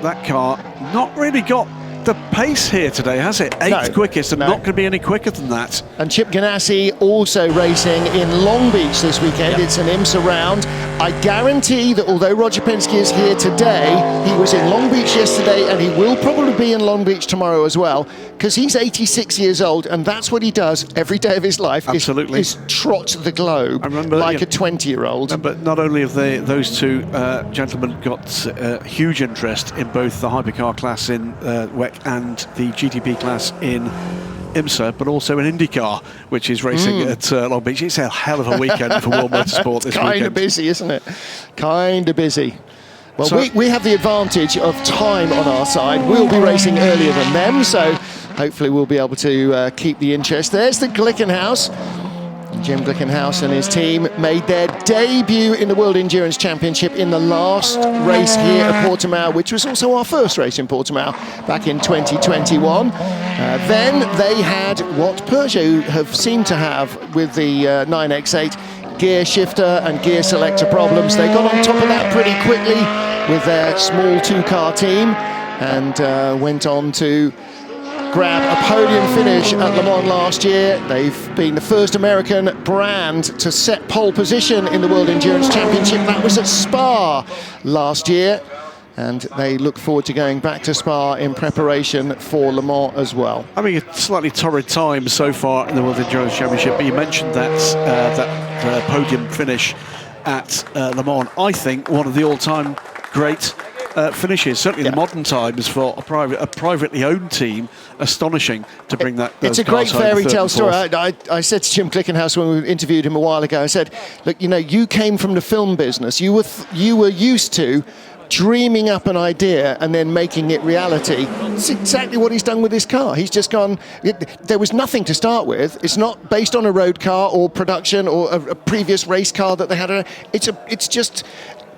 that car not really got the pace here today, has it? Eighth quickest, and not going to be any quicker than that. And Chip Ganassi also racing in Long Beach this weekend. It's an IMSA round. I guarantee that although Roger Penske is here today, he was in Long Beach yesterday, and he will probably be in Long Beach tomorrow as well, because he's 86 years old, and that's what he does every day of his life. Absolutely. Is trot the globe like a 20-year-old. But not only have those two gentlemen got huge interest in both the Hypercar class in WEC and the GTP class in IMSA, but also in IndyCar, which is racing at Long Beach. It's a hell of a weekend for World Motorsport this weekend. Kind of busy, isn't it? Kind of busy. Well, so we have the advantage of time on our side. We'll be racing earlier than them, so hopefully we'll be able to keep the interest. There's the Glickenhaus. Jim Glickenhaus and his team made their debut in the World Endurance Championship in the last race here at Portimão, which was also our first race in Portimão back in 2021. Then they had what Peugeot have seemed to have with the 9X8, gear shifter and gear selector problems. They got on top of that pretty quickly with their small two-car team and went on to grab a podium finish at Le Mans last year. They've been the first American brand to set pole position in the World Endurance Championship. That was at Spa last year, and they look forward to going back to Spa in preparation for Le Mans as well. I mean, a slightly torrid time so far in the World Endurance Championship, but you mentioned that podium finish at Le Mans. I think one of the all-time great finishes, certainly in the modern times, for a privately owned team. Astonishing to bring that. It's a great fairy tale story. I said to Jim Glickenhaus when we interviewed him a while ago, I said, look, you know, you came from the film business. You were used to dreaming up an idea and then making it reality. It's exactly what he's done with this car. He's just gone, there was nothing to start with. It's not based on a road car or production or a previous race car that they had. It's just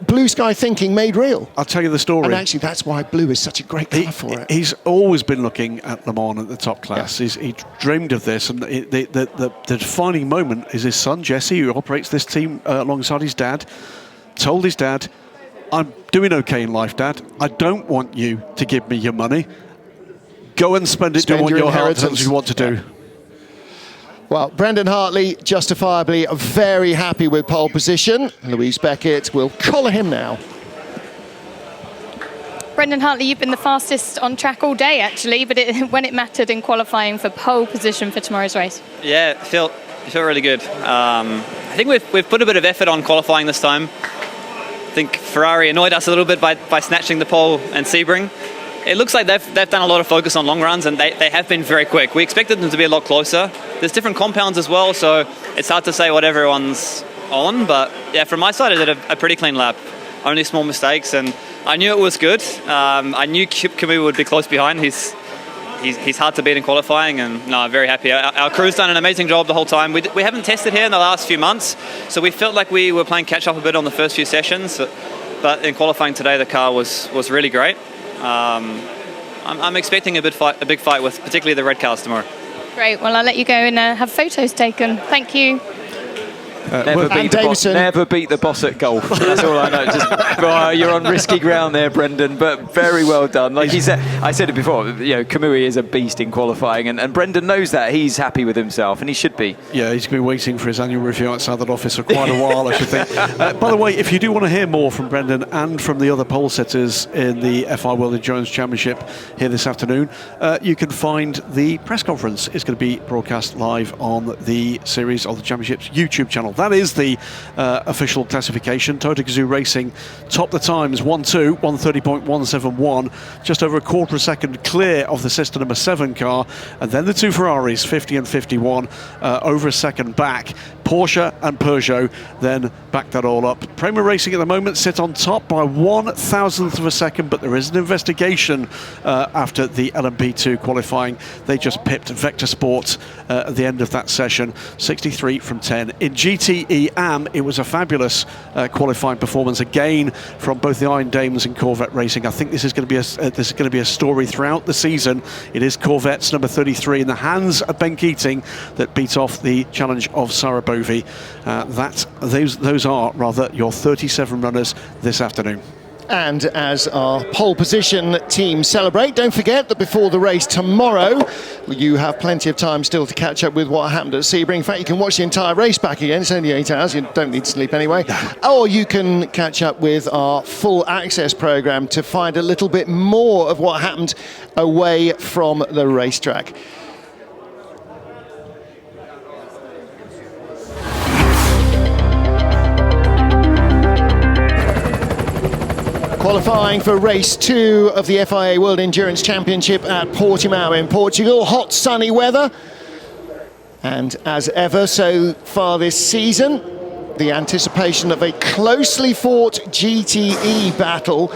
blue sky thinking made real. I'll tell you the story. And actually, that's why blue is such a great car for it. He's always been looking at Le Mans at the top class. Yeah. He dreamed of this, and the defining moment is his son, Jesse, who operates this team alongside his dad, told his dad, I'm doing okay in life, Dad. I don't want you to give me your money. Go and spend it doing what your heart tells you what to do. Well, Brendan Hartley, justifiably very happy with pole position. Louise Beckett will collar him now. Brendan Hartley, you've been the fastest on track all day, actually, but when it mattered in qualifying for pole position for tomorrow's race. Yeah, it felt really good. I think we've put a bit of effort on qualifying this time. I think Ferrari annoyed us a little bit by snatching the pole and Sebring. It looks like they've done a lot of focus on long runs, and they have been very quick. We expected them to be a lot closer. There's different compounds as well, so it's hard to say what everyone's on. But yeah, from my side, I did a pretty clean lap. Only small mistakes, and I knew it was good. I knew Camus would be close behind. He's hard to beat in qualifying, and no, I'm very happy. Our crew's done an amazing job the whole time. We haven't tested here in the last few months, so we felt like we were playing catch up a bit on the first few sessions. But in qualifying today, the car was really great. I'm expecting a big fight with particularly the red cars tomorrow. Great. Well, I'll let you go and have photos taken. Thank you. Never beat the boss at golf. That's all I know. You're on risky ground there, Brendan, but very well done. Like he said, I said it before, Kamui is a beast in qualifying, and Brendan knows that. He's happy with himself, and he should be. Yeah, he's been waiting for his annual review outside that office for quite a while, I should think. By the way, if you do want to hear more from Brendan and from the other pole setters in the FIA World Endurance Championship here this afternoon, you can find the press conference. It's going to be broadcast live on the series of the Championship's YouTube channel. That is the official classification. Toyota Gazoo Racing topped the times 1-2, 130.171, just over a quarter of a second clear of the system number 7 car, and then the two Ferraris, 50 and 51, over a second back. Porsche and Peugeot then backed that all up. Prema Racing at the moment sit on top by 1/1000th of a second, but there is an investigation after the LMP2 qualifying. They just pipped Vector Sport at the end of that session, 63 from 10. In GTE Am, it was a fabulous qualifying performance again from both the Iron Dames and Corvette Racing. I think this is going to be a story throughout the season. It is Corvette's number 33 in the hands of Ben Keating that beat off the challenge of Sarah Bovey. Those are rather your 37 runners this afternoon. And as our pole position team celebrate, don't forget that before the race tomorrow, you have plenty of time still to catch up with what happened at Sebring. In fact, you can watch the entire race back again. It's only 8 hours. You don't need to sleep anyway. Or you can catch up with our full access program to find a little bit more of what happened away from the racetrack. Qualifying for race 2 of the FIA World Endurance Championship at Portimão in Portugal. Hot, sunny weather. And as ever so far this season, the anticipation of a closely fought GTE battle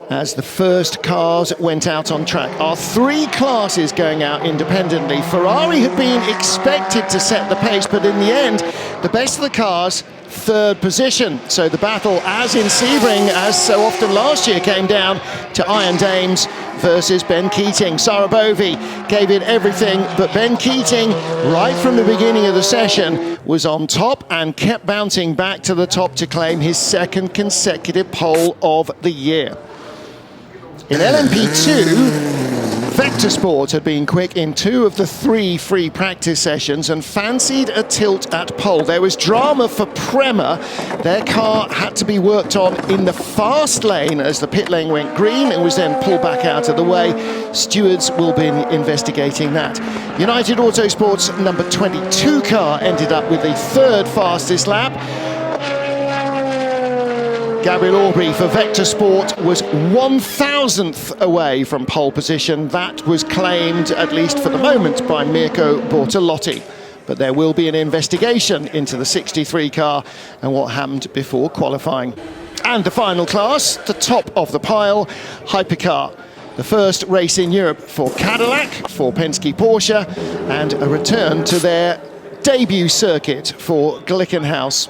as the first cars went out on track. Our 3 classes going out independently. Ferrari had been expected to set the pace, but in the end, the best of the cars, 3rd position. So the battle, as in Sebring, as so often last year, came down to Iron Dames versus Ben Keating. Sarabovi gave it everything, but Ben Keating, right from the beginning of the session, was on top and kept bouncing back to the top to claim his 2nd consecutive pole of the year. In LMP2, Vector Sport had been quick in 2 of the 3 free practice sessions and fancied a tilt at pole. There was drama for Prema. Their car had to be worked on in the fast lane as the pit lane went green and was then pulled back out of the way. Stewards will be investigating that. United Autosport's number 22 car ended up with the 3rd fastest lap. Gabriel Aubrey for Vector Sport was 1,000th away from pole position. That was claimed, at least for the moment, by Mirko Bortolotti. But there will be an investigation into the 63 car and what happened before qualifying. And the final class, the top of the pile, Hypercar. The first race in Europe for Cadillac, for Penske Porsche, and a return to their debut circuit for Glickenhaus.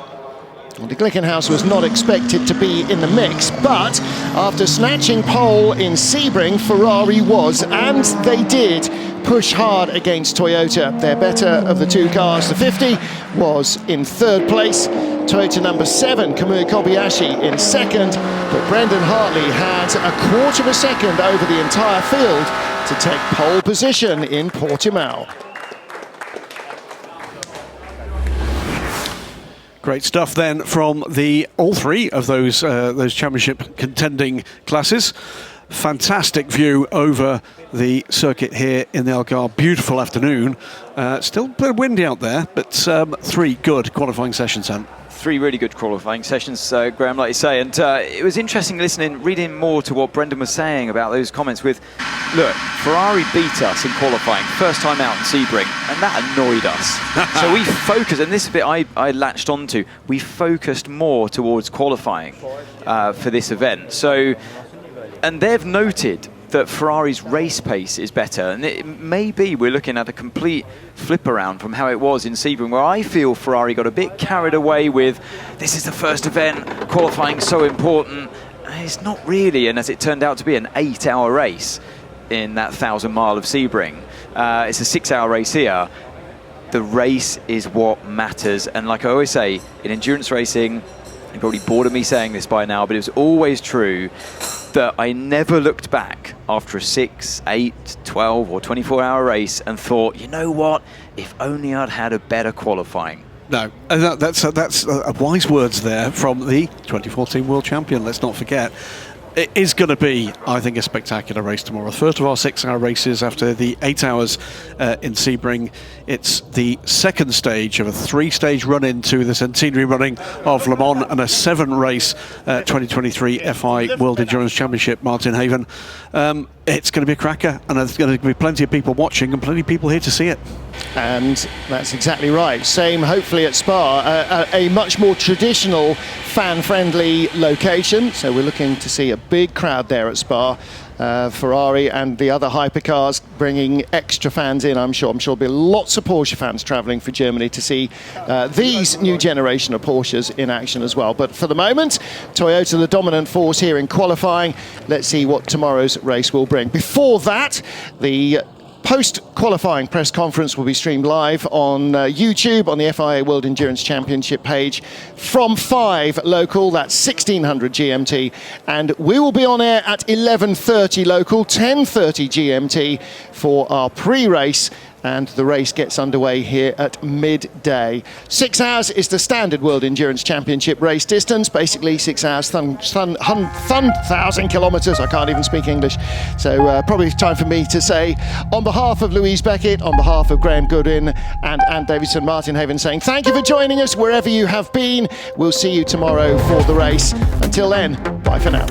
Well, the Glickenhaus was not expected to be in the mix, but after snatching pole in Sebring, Ferrari was, and they did, push hard against Toyota. Their better of the 2 cars. The 50 was in 3rd place. Toyota number 7, Kamui Kobayashi, in 2nd, but Brendan Hartley had a 1/4 of a second over the entire field to take pole position in Portimão. Great stuff then from all 3 of those championship contending classes. Fantastic view over the circuit here in the Algarve. Beautiful afternoon. Still a bit windy out there, but 3 good qualifying sessions, Ant. 3 really good qualifying sessions, Graham, like you say. And it was interesting reading more to what Brendan was saying about those comments with, look, Ferrari beat us in qualifying, first time out in Sebring, and that annoyed us. So we focused, and this is a bit I latched onto, we focused more towards qualifying for this event. So, and they've noted that Ferrari's race pace is better, and it may be we're looking at a complete flip around from how it was in Sebring, where I feel Ferrari got a bit carried away with, this is the first event, qualifying so important. It's not really, and as it turned out to be, an 8-hour race in that 1,000 mile of Sebring. It's a 6-hour race here. The race is what matters, and like I always say, in endurance racing, you're probably bored of me saying this by now, but it was always true that I never looked back after a 6, 8, 12 or 24-hour race and thought, you know what, if only I'd had a better qualifying. No, and that's wise words there from the 2014 world champion, let's not forget. It is going to be, I think, a spectacular race tomorrow. First of our 6-hour races after the 8 hours in Sebring. It's the 2nd stage of a 3-stage run into the centenary running of Le Mans and a 7-race 2023 FIA World Endurance Championship, Martin Haven. It's going to be a cracker, and there's going to be plenty of people watching and plenty of people here to see it. And that's exactly right. Same, hopefully, at Spa, a much more traditional, fan-friendly location. So we're looking to see a big crowd there at Spa. Ferrari and the other hypercars bringing extra fans in, I'm sure. I'm sure there'll be lots of Porsche fans travelling for Germany to see these new generation of Porsches in action as well. But for the moment, Toyota the dominant force here in qualifying. Let's see what tomorrow's race will bring. Before that, the post-qualifying press conference will be streamed live on YouTube on the FIA World Endurance Championship page from 5 local, that's 1600 GMT, and we will be on air at 11:30 local, 10:30 GMT for our pre-race, and the race gets underway here at midday. 6 hours is the standard World Endurance Championship race distance, basically 6 hours, 1,000 kilometres, I can't even speak English. So probably time for me to say, on behalf of Louise Beckett, on behalf of Graham Goodwin and Anne Davidson, Martin Haven saying thank you for joining us wherever you have been. We'll see you tomorrow for the race. Until then, bye for now.